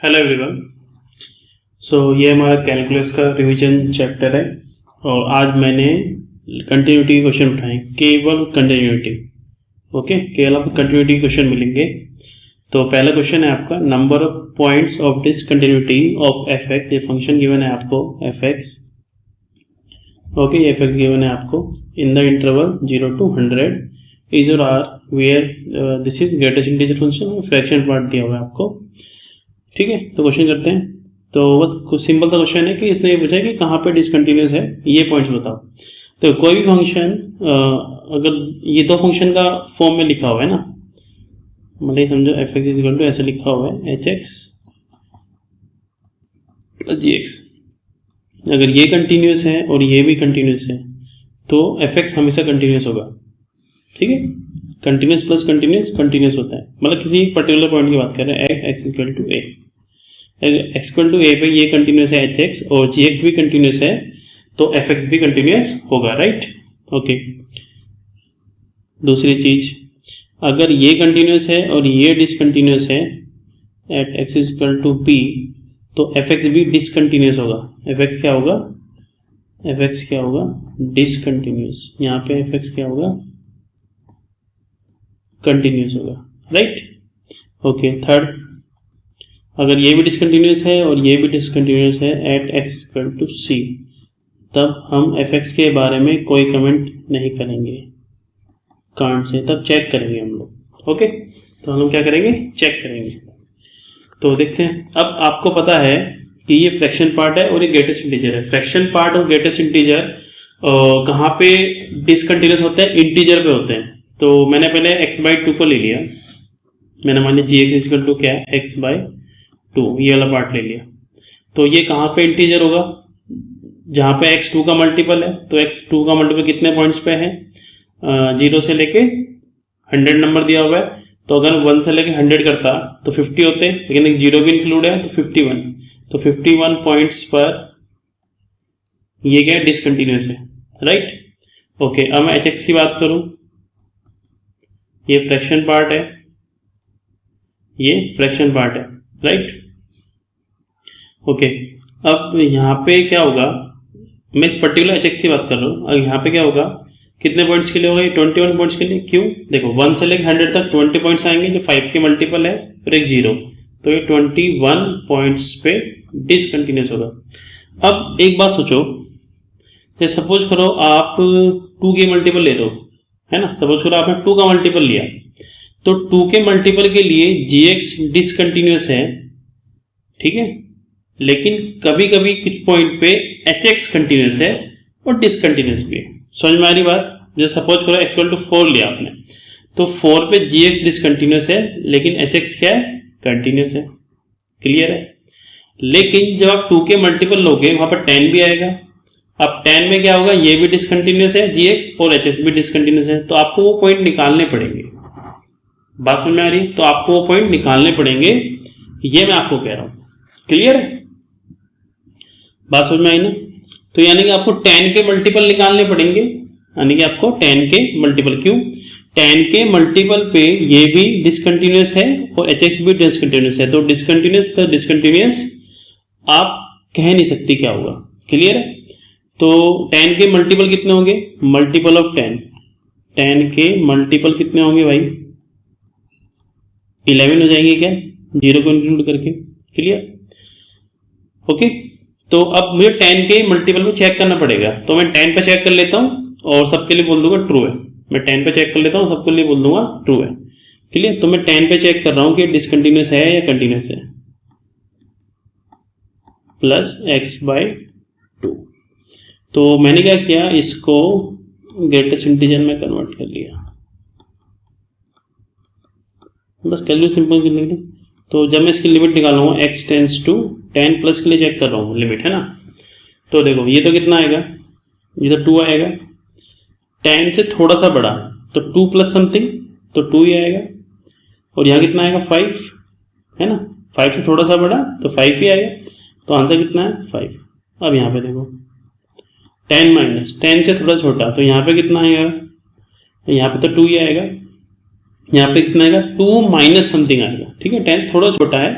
Hello everyone. ये हमारा calculus का रिवीजन चैप्टर है और आज मैंने कंटिन्यूटी क्वेश्चन उठाए, केवल कंटिन्यूटी। ओके, केवल आपको कंटिन्यूटी क्वेश्चन मिलेंगे। तो पहला क्वेश्चन है आपका, number of points of discontinuity of F X. ये फंक्शन गिवन है आपको F X. Okay, F X given है आपको in the interval 0 to 100 is और R where this is greatest integer function, fraction part दिया हुआ है आपको। ठीक है, तो क्वेश्चन करते हैं। तो बस कुछ सिंपल सा क्वेश्चन है कि इसने ये पूछा कि कहाँ पे डिसकंटिन्यूस है, ये पॉइंट्स बताओ। तो कोई भी फंक्शन अगर ये दो फंक्शन का फॉर्म में लिखा हुआ है ना, मतलब समझो f x is equal to ऐसे लिखा हुआ है h x plus g x. अगर ये कंटिन्यूस है और ये भी कंटिन्यूस है तो एफ एक्स हमेशा कंटिन्यूस होगा। ठीक है, कंटिन्यूस प्लस कंटिन्यूस कंटिन्यूस होता है, मतलब किसी पर्टिकुलर पॉइंट की बात कर रहे हैं, X equal to A. X equal to A पे ये कंटिन्यूस है एच एक्स और जी एक्स भी कंटिन्यूस है, तो एफ एक्स भी कंटिन्यूस होगा, राइट। ओके, दूसरी चीज, अगर ये कंटिन्यूस है और ये डिसकंटिन्यूस है at x equal to b, तो एफ एक्स भी डिसकंटिन्यूस होगा। एफ एक्स क्या होगा? एफ एक्स क्या होगा? डिसकंटिन्यूस। यहाँ पे एफ एक्स क्या होगा? कंटिन्यूस होगा, राइट। ओके, थर्ड, अगर ये भी डिसकंटिन्यूस है और ये भी डिसकंटिन्यूस है एट एक्स इक्वल टू सी, तब हम एफ एक्स के बारे में कोई कमेंट नहीं करेंगे, कांट से, तब चेक करेंगे हम लोग। ओके, तो हम लोग क्या करेंगे? चेक करेंगे। तो देखते हैं। अब आपको पता है कि ये फ्रैक्शन पार्ट है और ये ग्रेटेस्ट इंटीजर है। फ्रैक्शन पार्ट और ग्रेटेस्ट इंटीजर कहाँ पे डिसकंटिन्यूस होते हैं? इंटीजर पे होते हैं। तो मैंने पहले x/2 को ले लिया, मैंने मान लिया जी एक्स इक्वल टू क्या है? x/2, ये वाला पार्ट ले लिया। तो ये कहाँ पे इंटीजर होगा? जहाँ पे x2 का मल्टीपल है। तो x2 का मल्टीपल कितने पॉइंट्स पे है? 0 से लेके 100 नंबर दिया हुआ है। तो अगर 1 से लेके 100 करता तो 50 होते, लेकिन एक 0 भी इंक्लूड है तो 51। तो 51 पॉइंट्स पर ये क्या है? डिसकंटिन्यूस है, राइट। ओके, अब मैं एच एक्स की बात करूं, ये फ्रैक्शन पार्ट है, ये फ्रैक्शन पार्ट है, राइट। ओके, अब यहाँ पे क्या होगा? मैं इस पर्टिकुलर एच एक्स की बात कर रहा हूँ। अब यहाँ पे क्या होगा? कितने पॉइंट्स के लिए होगा? 21 पॉइंट्स के लिए। क्यों? देखो 1 से लेकर 100 तक 20 पॉइंट्स आएंगे, जो 5 के मल्टीपल है, और एक 0, तो ये 21 पॉइंट्स पे डिसकंटिन्यूस होगा। अब एक बात सोचो, जैसे सपोज करो आप 2 के मल्टीपल ले रहे हो, है ना। सपोज करो आपने 2 का मल्टीपल लिया, तो 2 के मल्टीपल के लिए gx डिसकंटिन्यूस है, ठीक है, लेकिन कभी कभी कुछ पॉइंट पे hx कंटिन्यूस है और डिसकंटिन्यूस भी है। समझ में आ रही बात? जैसे सपोज करो x इक्वल टू 4 लिया आपने, तो 4 पे gx डिसकंटिन्यूस है लेकिन hx क्या है? कंटिन्यूस है। क्लियर है? लेकिन जब आप 2 के मल्टीपल लोगे वहां पर 10 भी आएगा। अब 10 में क्या होगा? ये भी डिसकंटिन्यूस है gx और hx भी डिसकंटिन्यूस है, तो आपको वो पॉइंट निकालने पड़ेंगे। बात समझ में आ रही? तो आपको वो पॉइंट निकालने पड़ेंगे, ये मैं आपको कह रहा हूं। क्लियर है? बात समझ में आई ना? तो यानी कि आपको 10 के मल्टीपल निकालने पड़ेंगे, यानी कि आपको 10 के मल्टीपल। क्यों? 10 के मल्टीपल पे ये भी डिसकंटिन्यूस है और hx भी डिसकंटिन्यूस है, तो डिसकंटिन्यूस प्लस डिसकंटिन्यूस आप कह नहीं सकती क्या होगा। क्लियर है? तो 10 के मल्टीपल कितने होंगे? मल्टीपल ऑफ 10 के मल्टीपल कितने होंगे भाई? 11 हो जाएंगे क्या, 0 को इंक्लूड करके। क्लियर? ओके, तो अब मुझे 10 के मल्टीपल में चेक करना पड़ेगा, तो मैं 10 पे चेक कर लेता हूं और सबके लिए बोल दूंगा ट्रू है। मैं 10 पे चेक कर लेता हूं, सबके लिए बोल दूंगा ट्रू है। क्लियर? तो मैं 10 पे चेक कर रहा हूं कि डिसकंटिन्यूस है या कंटिन्यूस है, प्लस x/2। तो मैंने क्या किया? इसको ग्रेटेस्ट इंटीजर में कन्वर्ट कर लिया, बस कैलकुलेट सिंपल करने के लिए। तो जब मैं इसकी लिमिट निकालूंगा x टेंस टू 10 प्लस के लिए चेक कर रहा हूँ लिमिट, है ना। तो देखो ये तो कितना आएगा? ये तो 2 आएगा। 10 से थोड़ा सा बड़ा तो 2 प्लस समथिंग, तो 2 ही आएगा। और यहाँ कितना आएगा? 5, है ना। 5 से थोड़ा सा बड़ा तो 5 ही आएगा, तो आंसर कितना है? 5। अब यहाँ पे देखो 10 माइनस 10 से थोड़ा छोटा, तो यहाँ पे कितना आएगा? यहाँ पे तो 2 ही आएगा। यहाँ पे कितना आएगा? 2 माइनस समथिंग आएगा। ठीक है, 10 थोड़ा छोटा है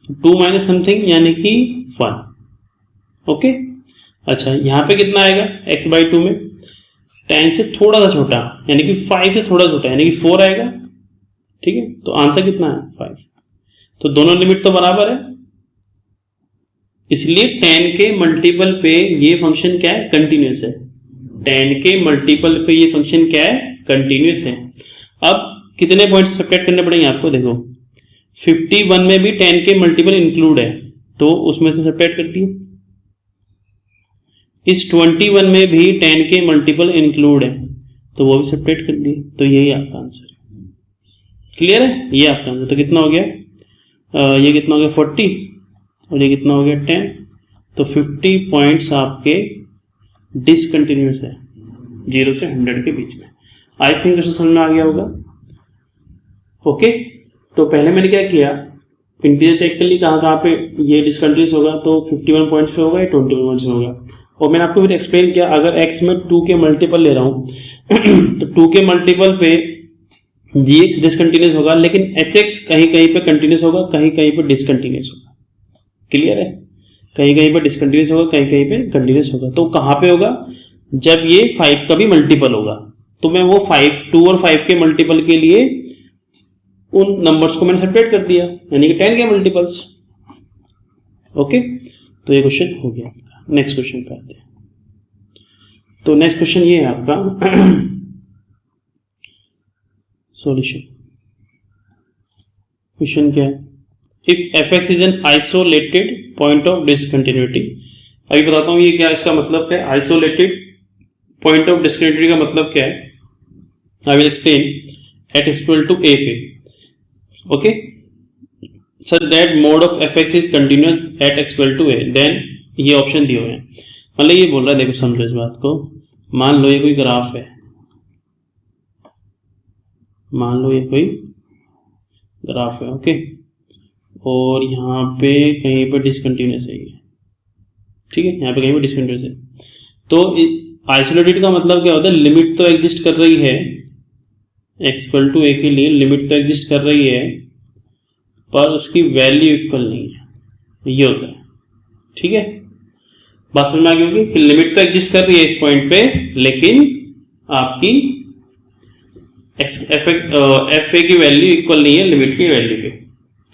2 माइनस समथिंग यानी कि 1। ओके, अच्छा यहाँ पे कितना आएगा x/2 में 10 से थोड़ा सा छोटा यानी कि 5 से थोड़ा छोटा यानी कि 4 आएगा। ठीक है, तो आंसर कितना है 5। तो दोनों लिमिट तो बराबर है, इसलिए 10 के मल्टीपल पे ये फंक्शन क्या है, कंटिन्यूस है। 10 के मल्टीपल पे ये फंक्शन क्या है, कंटिन्यूस है। अब कितने पॉइंट्स सब्ट्रैक्ट करने पड़ेंगे आपको, देखो 51 में भी 10 के मल्टीपल इंक्लूड है तो उसमें से सब्ट्रैक्ट कर दिए। इस 21 में भी 10 के मल्टीपल इंक्लूड है तो वो भी सब्ट्रैक्ट कर दिए। तो यही आपका आंसर है। क्लियर है, ये आपका आंसर। तो कितना हो गया, ये कितना हो गया 40 और ये कितना हो गया 10। तो 50 पॉइंट्स आपके डिसकंटिन्यूस है 0 से 100 के बीच में। आई थिंक क्वेश्चन समझ में आ गया होगा। ओके, तो पहले मैंने क्या किया, इंटीजर चेक कर ली कहाँ कहाँ पे ये डिसकंटिन्यूस होगा, तो 51 पॉइंट्स पे होगा या 21 पॉइंट्स में होगा। और मैंने आपको फिर एक्सप्लेन किया अगर x में 2 के मल्टीपल ले रहा हूँ तो 2 के मल्टीपल पे gx डिसकंटिन्यूस होगा, लेकिन hx कहीं कहीं पे कंटिन्यूस होगा, कहीं कहीं पे डिसकंटिन्यूस होगा। क्लियर है, कहीं कहीं पे डिसकंटिन्यूस होगा, कहीं कहीं पे कंटिन्यूस होगा। तो कहाँ पे होगा, जब ये 5 का भी मल्टीपल होगा। तो मैं वो 2 और 5 के मल्टीपल के लिए उन नंबर्स को मैंने सेपरेट कर दिया, यानी कि 10 के मल्टीपल्स। ओके, तो ये क्वेश्चन हो गया। नेक्स्ट क्वेश्चन पे आते हैं। तो नेक्स्ट क्वेश्चन ये है आपका सॉल्यूशन। क्वेश्चन क्या है, if fx is an isolated point of discontinuity. अभी बताता हूं ये क्या, इसका मतलब क्या है। आइसोलेटेड पॉइंट ऑफ डिसकंटिन्यूटी का मतलब क्या है, I will explain. At x equal to a पे, okay, such that mod of fx is continuous at x equal to a, then ये ऑप्शन दिए हुए हैं। मतलब ये बोल रहा है, देखो समझो इस बात को। मान लो ये कोई ग्राफ है, मान लो ये कोई ग्राफ है, ओके, और यहाँ पे कहीं पे डिसकंटिन्यूअस है ये। ठीक है, यहाँ पे कहीं पे डिसकंटिन्यूअस है। तो आइसोलेटेड का मतलब क्या होता है, लिमिट तो एग्जिस्ट कर रही है, x इक्वल टू a के लिए लिमिट तो एग्जिस्ट कर रही है पर उसकी वैल्यू इक्वल नहीं है, ये होता है। ठीक है, बात समझ में आ गई होगी कि लिमिट तो एग्जिस्ट कर रही है इस पॉइंट पे, लेकिन आपकी एफ ए की वैल्यू इक्वल नहीं है लिमिट की वैल्यू के।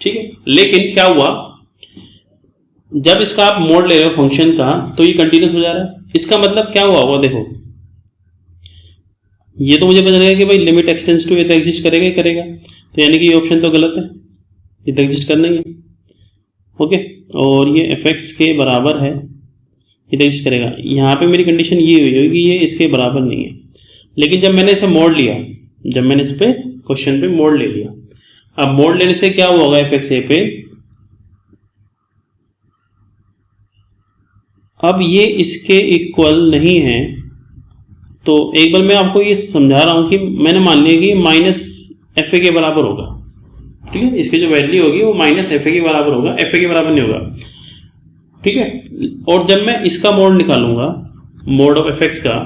ठीक है, लेकिन क्या हुआ, जब इसका आप मोड ले रहे हो फंक्शन का तो ये कंटिन्यूस हो जा रहा है। इसका मतलब क्या हुआ, देखो ये तो मुझे पता चलेगा कि भाई लिमिट एक्सटेंड्स टू ए तो एग्जिस्ट करेगा ही करेगा, तो यानी कि ये ऑप्शन तो गलत है, ये तो एग्जिस्ट करना ही है। ओके, और ये एफ एक्स के बराबर है, ये तो एग्जिस्ट करेगा। यहाँ पे मेरी कंडीशन ये हुई होगी ये इसके बराबर नहीं है, लेकिन जब मैंने इसे मोड़ लिया, जब मैंने इस पे क्वेश्चन पे मोड़ ले लिया, अब मोड़ लेने से क्या हुआ होगा एफ एक्स ए पे, अब ये इसके इक्वल नहीं है। तो एक बार मैं आपको ये समझा रहा हूं कि मैंने मान लिया कि माइनस एफ ए के बराबर होगा। ठीक है, इसकी जो वैल्यू होगी वो माइनस एफ ए के बराबर होगा, एफ ए के बराबर नहीं होगा। ठीक है, और जब मैं इसका मोड निकालूंगा, मोड ऑफ एफ एक्स का,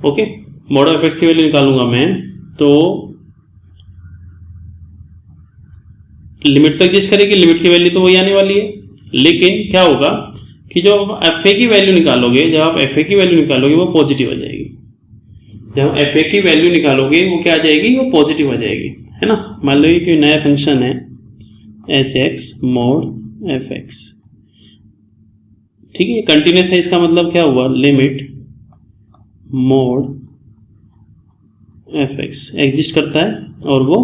okay, mode of F x की वैल्यू निकालूंगा मैं, तो लिमिट तो एग्जिस्ट करेगी, लिमिट की वैल्यू तो वही आने वाली है, लेकिन क्या होगा कि जो एफ ए की वैल्यू निकालोगे, जब आप एफ ए की वैल्यू निकालोगे वो पॉजिटिव आ जाएगी। जब एफ ए की वैल्यू निकालोगे वो क्या आ जाएगी, वो पॉजिटिव आ जाएगी, है ना। मान लो कि नया फंक्शन है h x mode F x. ठीक है, कंटिन्यूस है, इसका मतलब क्या हुआ, limit mode F x exist करता है और वो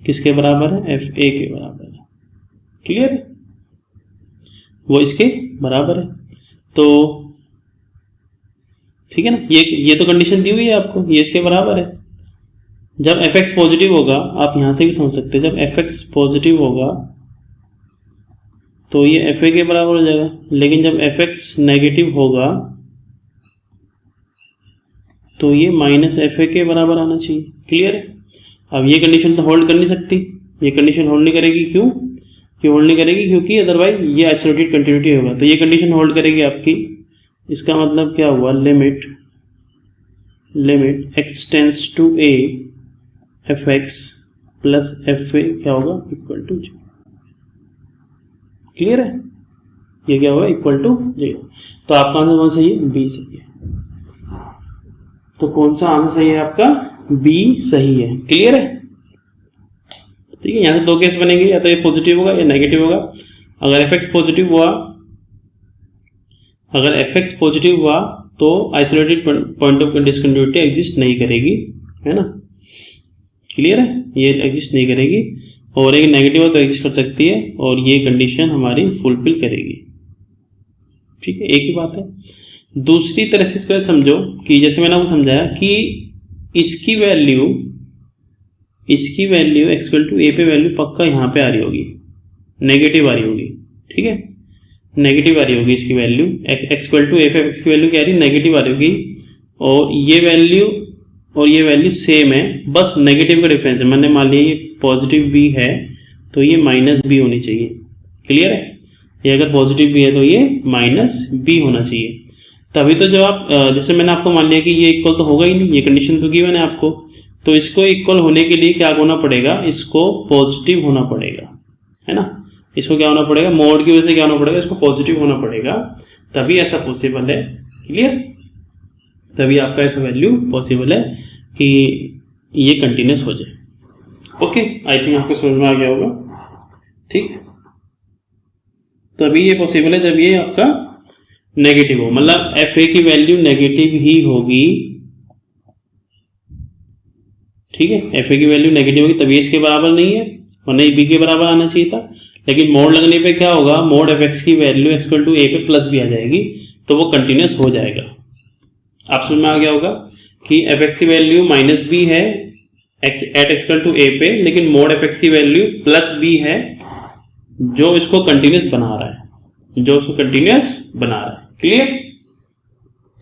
किसके बराबर है, एफ ए के बराबर है। क्लियर है, वो इसके बराबर है। तो ठीक है ना, ये तो कंडीशन दी हुई है आपको, ये इसके बराबर है। जब एफ एक्स पॉजिटिव होगा, आप यहां से भी समझ सकते हैं, जब एफ एक्स पॉजिटिव होगा तो ये एफ ए के बराबर हो जाएगा, लेकिन जब एफ एक्स नेगेटिव होगा तो ये माइनस एफ ए के बराबर आना चाहिए। क्लियर है, अब ये कंडीशन तो होल्ड कर नहीं सकती, ये कंडीशन होल्ड नहीं करेगी। क्यों होल्ड नहीं करेगी, क्योंकि अदरवाइज ये आइसोलेटेड कंटिन्यूटी होगा। तो ये कंडीशन होल्ड करेगी आपकी। इसका मतलब क्या हुआ, limit x tends to a f x plus f a क्या होगा, इक्वल टू 0। क्लियर है? ये क्या होगा? Equal to 0। तो आपका आंसर कौन सही है? बी सही है। तो कौन सा आंसर सही है आपका? बी सही है। क्लियर है? ठीक है, यहाँ से दो केस बनेंगे, या तो ये पॉजिटिव होगा या नेगेटिव होगा। अगर fx पॉजिटिव हुआ, अगर fx पॉजिटिव हुआ तो isolated point of discontinuity exist नहीं करेगी, है ना? क्लियर है? ये एग्जिस्ट नहीं करेगी। और एक नेगेटिव हो तो एग्जिस्ट कर सकती है, और ये कंडीशन हमारी फुलफिल करेगी। ठीक है, एक ही बात है। दूसरी तरह से इसको समझो कि जैसे मैंने आपको समझाया कि इसकी वैल्यू एक्सक्वल टू ए पे वैल्यू पक्का यहाँ पे आ रही होगी, नेगेटिव आ रही होगी। ठीक है, नेगेटिव आ रही होगी इसकी वैल्यू, एक्सक्वल टू ए पे एक्स की वैल्यू क्या आ रही है? नेगेटिव आ रही होगी। और ये वैल्यू सेम है, बस नेगेटिव का डिफरेंस है। मैंने मान लिया ये पॉजिटिव बी है तो ये माइनस बी होनी चाहिए। क्लियर है? ये अगर पॉजिटिव बी है तो ये माइनस बी होना चाहिए। तभी तो जब आप जैसे मैंने आपको मान लिया कि ये इक्वल तो होगा ही नहीं, ये कंडीशन तो गिवन है आपको, तो इसको इक्वल होने के लिए क्या होना पड़ेगा? इसको पॉजिटिव होना पड़ेगा, है ना? इसको क्या होना पड़ेगा? मोड की वजह से क्या होना पड़ेगा? इसको पॉजिटिव होना पड़ेगा, तभी ऐसा पॉसिबल है। क्लियर? तभी आपका ऐसा वैल्यू पॉसिबल है कि ये कंटिन्यूस हो जाए। ओके, आई थिंक आपको समझ में आ गया होगा। ठीक है, तभी ये पॉसिबल है जब ये आपका नेगेटिव हो, मतलब एफ ए की वैल्यू नेगेटिव ही होगी। ठीक है, एफ ए की वैल्यू नेगेटिव होगी, तभी इसके बराबर नहीं है, वरना ये बी के बराबर आना चाहिए था। लेकिन मोड लगने पे क्या होगा? मोड एफ एक्स की वैल्यू एक्सक्वल टू ए पे प्लस भी आ जाएगी, तो वो कंटिन्यूस हो जाएगा। आप समझ में आ गया होगा कि एफ एक्स की वैल्यू माइनस बी है एट एक्सक्वल टू ए पे, लेकिन मोड एफ एक्स की वैल्यू प्लस बी है, जो इसको कंटिन्यूस बना रहा है, क्लियर?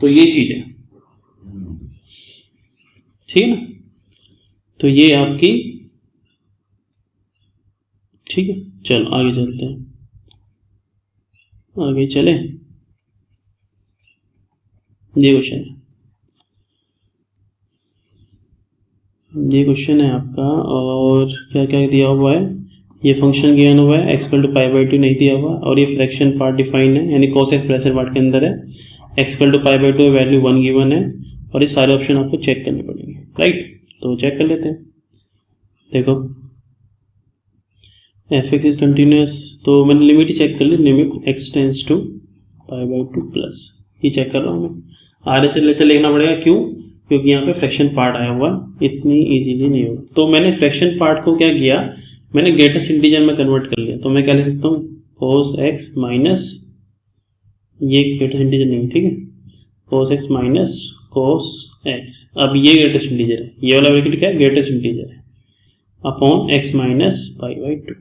तो ये चीज है, ठीक है ना? तो ये आपकी, ठीक है, चलो आगे चलते हैं। आगे चले, ये क्वेश्चन है आपका, और क्या क्या दिया हुआ है? ये फंक्शन गिवन हुआ है, एक्सक्वल टू पाई बाई 2 नहीं दिया हुआ, और ये फ्रैक्शन पार्ट डिफाइन है, यानी cos x प्लस पार्ट के अंदर है, x equal to pi by 2 value 1 given है, और ये सारे ऑप्शन आपको चेक करने पड़ेंगे। राइट, तो चेक कर लेते हैं। देखो एफ एक्स इज कंटिन्यूस, तो मैंने लिमिट ही चेक कर ली, limit X tends to pi by 2 plus, ये चेक कर रहा हूँ मैं। आगे चल लिखना पड़ेगा, क्यों? क्योंकि यहाँ पे फ्रैक्शन पार्ट आया हुआ, इतनी इजीली नहीं होगा। तो मैंने फ्रैक्शन पार्ट को क्या किया? मैंने ग्रेटेस्ट इंटीजर में कन्वर्ट कर लिया। तो मैं क्या लिख सकता हूँ? cos x माइनस, ये ग्रेटेस्ट इंटीजर नहीं है, ठीक है, cos x minus cos x। अब ये ग्रेटेस्ट इंटीजर है, ये वाला ब्रैकेट क्या है? ग्रेटेस्ट इंटीजर है, upon x minus pi by 2।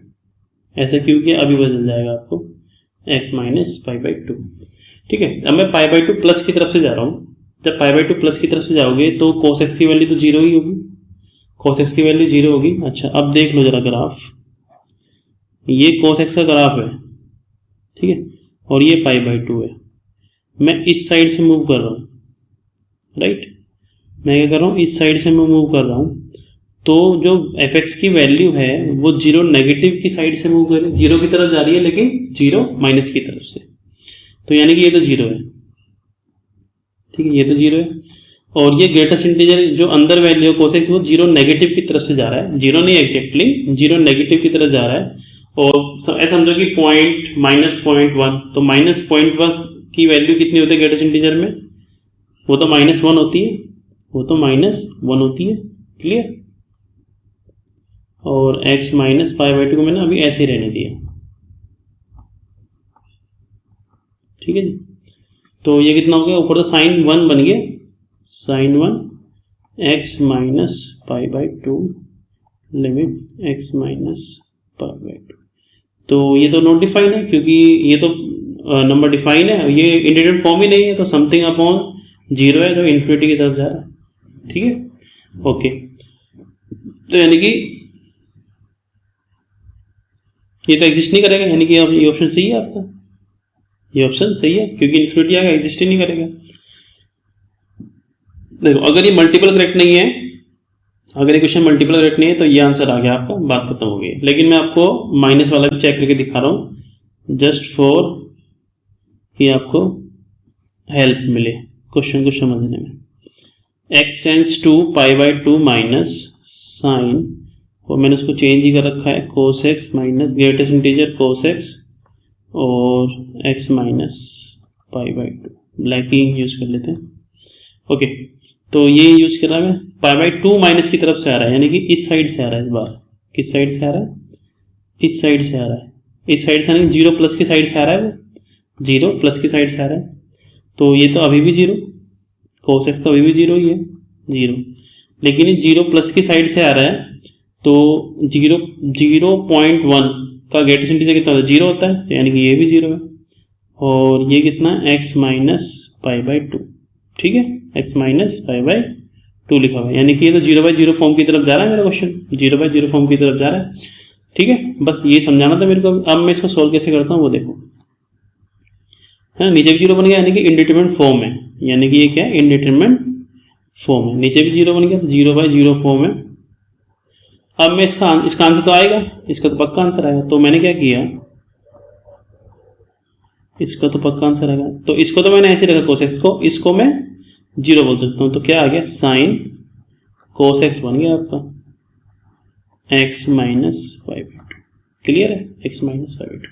ऐसा क्यों किया? अभी बदल जाएगा आपको, x माइनस पाई बाई 2। ठीक है, अब मैं पाई बाई 2 प्लस की तरफ से जा रहा हूँ। जब पाई बाई 2 प्लस की तरफ से जाओगे तो cos x की वैल्यू तो 0 ही होगी, cos x की वैल्यू 0 होगी। अच्छा, अब देख लो जरा ग्राफ, ये cos x का ग्राफ है, ठीक है, और ये पाई बाई 2 है। मैं इस साइड से मूव कर रहा हूँ, राइट, मैं क्या कर रहा हूँ? इस साइड से मैं मूव कर रहा हूँ, तो जो एफ एक्स की वैल्यू है वो 0 नेगेटिव की साइड से मूव कर रही है, 0 की तरफ जा रही है, लेकिन 0 माइनस की तरफ से, तो यानी कि ये तो 0 है, ठीक है, ये तो 0 है। और ये ग्रेटेस्ट इंटीजर जो अंदर वैल्यू है cos x, वो 0 नेगेटिव की तरफ से जा रहा है, 0 नहीं एग्जैक्टली, 0 नेगेटिव की तरफ जा रहा है। और ऐसा समझो कि पॉइंट माइनस 0.1, तो माइनस 0.1 की वैल्यू कितनी होती है ग्रेटेस्ट इंटीजर में? वो तो -1 होती है, -1 होती है। क्लियर? और x माइनस पाई बाई 2 को मैंने अभी ऐसे ही रहने दिया, ठीक है जी। तो ये कितना हो गया? ऊपर तो sin 1 बन गया, sin 1 x minus pi by 2 limit x minus pi by 2। तो ये तो नॉट डिफाइन है, क्योंकि ये तो नंबर डिफाइन है, ये इंटीग्रेटेड फॉर्म ही नहीं है, तो समथिंग अपॉन 0 है जो इन्फिनिटी की तरफ जा रहा है, ठीक है, ओके। तो यानी कि ये तो एग्जिस्ट नहीं करेगा, यानी कि अब ये ऑप्शन सही है आपका, ये ऑप्शन सही है, क्योंकि इन्फिनिटी आएगा, एग्जिस्ट ही नहीं करेगा। देखो, अगर ये मल्टीपल करेक्ट नहीं है, अगर ये क्वेश्चन मल्टीपल करेक्ट नहीं है, तो ये आंसर आ गया आपका, बात खत्म हो गई। लेकिन मैं आपको माइनस वाला भी चेक करके दिखा रहा हूँ जस्ट फॉर कि आपको हेल्प मिले क्वेश्चन को समझने में। x tends to pi by 2 minus sine, और मैंने उसको चेंज ही कर रखा है cos x minus greatest integer cos x और x minus pi by 2, black he use कर लेते हैं। ओके, तो ये यूज कर रहा है पाई बाई 2 माइनस की तरफ से आ रहा है, यानी कि इस साइड से आ रहा है। इस बार किस साइड से आ रहा है? इस साइड से आ रहा है। इस साइड से नहीं, 0 प्लस की साइड से आ रहा है, वो 0 प्लस की साइड से आ रहा है। तो ये तो अभी भी 0, cos x तो अभी भी 0 ही है, 0, लेकिन ये 0 प्लस की साइड से आ रहा है। तो 0.1 का ग्रेटेस्ट इंटीजर कितना होता है? 0 होता है, यानी कि ये भी 0 है। और ये कितना? x माइनस पाई बाई 2, ठीक है, x माइनस पाई बाई 2 लिखा हुआ है, यानी कि ये तो 0/0 फॉर्म की तरफ जा रहा है मेरा क्वेश्चन, 0/0 फॉर्म की तरफ जा रहा है। ठीक है, बस ये समझाना था मेरे को। अब मैं इसको सोल्व कैसे करता हूँ वो देखो, है ना। नीचे भी 0 बन गया, यानी कि इनडिटरमिनेट फॉर्म है, यानी कि ये क्या है? इनडिटरमिनेट फॉर्म है। नीचे भी 0 बन गया तो 0/0 फॉर्म है। अब मैं इसका आंसर तो आएगा, इसका तो पक्का आंसर आएगा। तो मैंने क्या किया, इसका तो पक्का आंसर आएगा, तो इसको तो मैंने ऐसे रखा cos x को, इसको मैं 0 बोल सकता हूँ। तो क्या आ गया? साइन cos x बन गया आपका x minus pi by 2। Clear है? x minus pi by 2।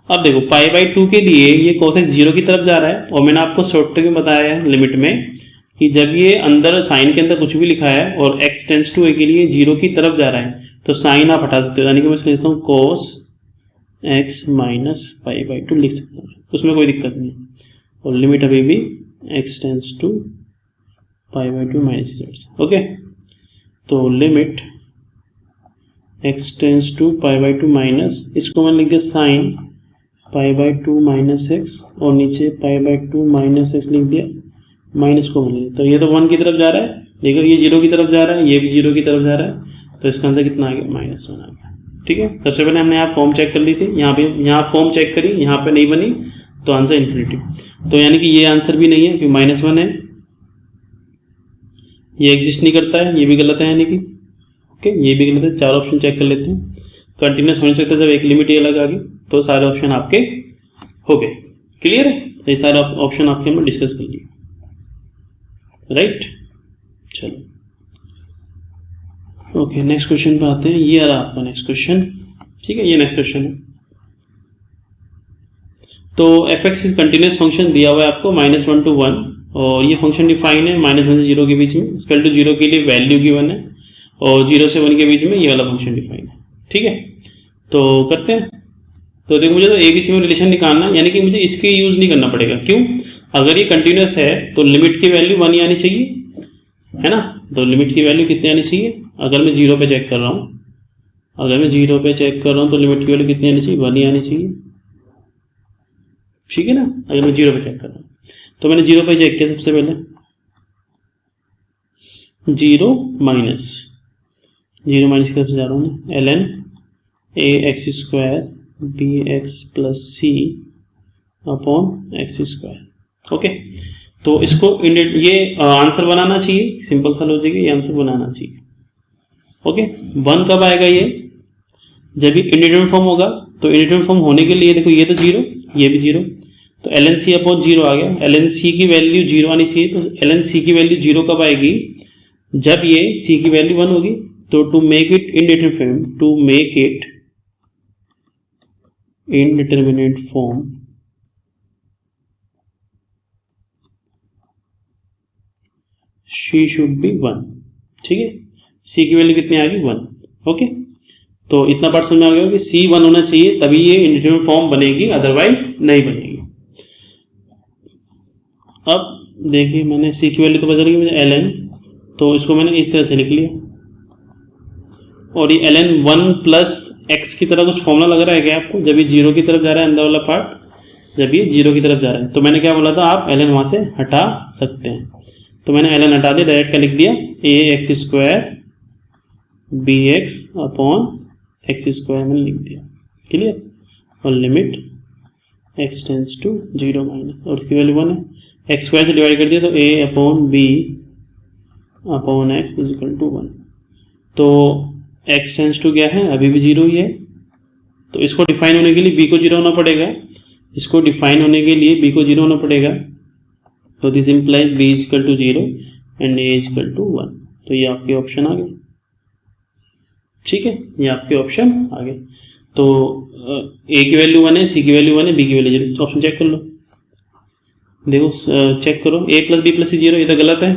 अब देखो पाई बाई 2 के लिए ये cos x 0 की तरफ जा रहा है, और मैंने आपको शॉर्ट ट्रिक में बताया है लिमिट में कि जब ये अंदर साइन के अंदर कुछ भी लिखा है और x टेंड्स टू a के लिए 0 की तरफ जा रहा है, तो साइन आप हटा सकते हो, यानी कि मैं लिखता हूँ cos x minus pi by 2 लिख सकता हूँ, उसमें कोई दिक्कत नहीं। और लिमिट अभी भी x tends to pi by 2 minus. Okay, तो limit x tends to pi by 2 minus, इसको मैंने लिख दिया sine pi by 2 minus x, और नीचे पाई बाई 2 माइनस x लिख दिया, माइनस को मिल गया। तो ये तो 1 की तरफ जा रहा है, देखो ये 0 की तरफ जा रहा है, ये भी 0 की तरफ जा रहा है, तो इसका आंसर कितना आ गया? -1 आ गया। ठीक है, सबसे पहले हमने यहाँ फॉर्म चेक कर ली थी, यहाँ फॉर्म चेक करी, यहाँ पे नहीं बनी, तो आंसर इन्फिनिटी। तो यानी कि ये आंसर भी नहीं है क्योंकि -1 है, ये एग्जिस्ट नहीं करता है, ये भी गलत है, यानी कि ओके, ये भी गलत है। 4 ऑप्शन चेक कर लेते हैं। कंटिन्यूस हो नहीं सकता जब एक लिमिट ही अलग आ गई, तो सारे ऑप्शन आपके हो गए। क्लियर है? ये सारे ऑप्शन आपके हमने डिस्कस कर लिए, राइट। चलो ओके, नेक्स्ट क्वेश्चन पे आते हैं। ये आ रहा आपका नेक्स्ट क्वेश्चन, ठीक है, ये नेक्स्ट क्वेश्चन है। तो f(x) इज कंटिन्यूस फंक्शन दिया हुआ है आपको -1 to 1, और ये फंक्शन डिफाइन है -1 से 0 के बीच में, इक्वल टू 0 के लिए वैल्यू गिवन है, और 0 से 1 के बीच में ये वाला फंक्शन डिफाइन है। ठीक है, तो करते हैं। तो देखो मुझे तो ABC में रिलेशन निकालना है, यानी कि मुझे इसके यूज नहीं करना पड़ेगा। क्यों? अगर ये कंटिन्यूस है तो लिमिट की वैल्यू 1 ही आनी चाहिए, है ना। तो लिमिट की वैल्यू कितनी आनी चाहिए? अगर मैं 0 पे चेक कर रहा हूँ, तो लिमिट की वैल्यू कितनी आनी चाहिए? 1 ही आनी चाहिए, ठीक है ना। अगर मैं 0 पे चेक कर रहा हूँ, तो मैंने 0 पे चेक किया सबसे पहले, 0 माइनस की तरफ से जा रहा हूँ मैं, ln ax² bx plus c upon x²। Okay, तो इसको ये आंसर बनाना चाहिए, सिंपल सा लॉजिक है, ये आंसर बनाना चाहिए। ओके, 1 कब आएगा? ये जब ये इंडिटरमिनेट फॉर्म होगा। तो इंडिटरमिनेट फॉर्म होने के लिए देखो ये तो 0, ये भी 0, तो ln c अपॉन 0 आ गया। ln c की वैल्यू 0 आनी चाहिए, तो ln c की वैल्यू 0 कब आएगी? जब ये c की वैल्यू 1 होगी। तो to make it indeterminate form, she should be 1। ठीक है, c की वैल्यू कितनी आ गई? 1। ओके, तो इतना पार्ट समझ में आ गया कि c 1 होना चाहिए, तभी ये इंडिटरमिनेट फॉर्म बनेगी, अदरवाइज नहीं बनेगी। अब देखिए मैंने c की वैल्यू तो बचा रही मुझे ln, तो इसको मैंने इस तरह से लिख लिया, और ये ln 1 प्लस x की तरह कुछ फॉर्मूला लग रहा है क्या आपको? जब ये 0 की तरफ जा रहा है अंदर वाला पार्ट, जब ये 0 की तरफ जा रहा है, तो मैंने क्या बोला था, आप ln वहां से हटा सकते हैं। तो मैंने ln हटा दिया, डायरेक्ट का लिख दिया ax² bx अपॉन x² मैंने लिख दिया। क्लियर? और limit x tends to 0 minus, और इसकी वैल्यू 1 है, x² से डिवाइड कर दिया तो a upon b upon x is equal to 1। तो x टेंड्स टू क्या है? अभी भी 0 ही है, तो इसको डिफाइन होने के लिए b को 0 होना पड़ेगा, इसको डिफाइन होने के लिए b को 0 होना पड़ेगा। तो this implies b is equal to 0 and a is equal to 1। तो ये आपके ऑप्शन आ गए, ठीक है, ये आपके ऑप्शन आ गए। तो a की वैल्यू 1 है, c की वैल्यू 1 है, b की वैल्यू 0। ऑप्शन चेक कर लो, देखो चेक करो, a plus b plus c 0, ये तो गलत है।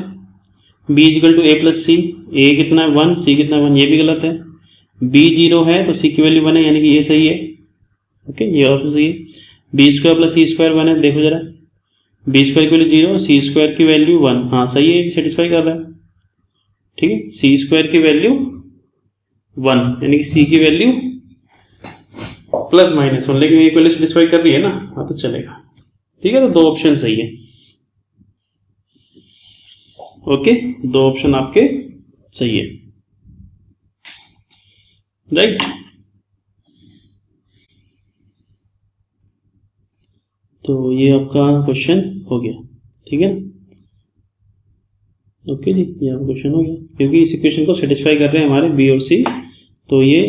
b is equal to a plus c, a कितना है 1, c कितना है 1, ये भी गलत है। b 0 है तो c की वैल्यू 1 है, यानी कि ये सही है। ओके, ये ऑप्शन सही है। बी स्क्वायर प्लस सी स्क्वायर 1 है, देखो जरा, बी स्क्वायर की वैल्यू 0, सी स्क्वायर की वैल्यू 1, हाँ सही है, सेटिस्फाई कर रहा है, ठीक है। सी स्क्वायर की वैल्यू 1 यानी कि सी की वैल्यू प्लस माइनस 1, लेकिन एक वैल्यू सेटिस्फाई कर रही है ना, हाँ तो चलेगा, ठीक है। तो दो ऑप्शन सही है, ओके, दो ऑप्शन आपके सही है, राइट। तो ये आपका क्वेश्चन हो गया, ठीक है ना, ओके जी, ये आपका क्वेश्चन हो गया, क्योंकि इस इक्वेशन को सेटिस्फाई कर रहे हैं हमारे बी और सी, तो ये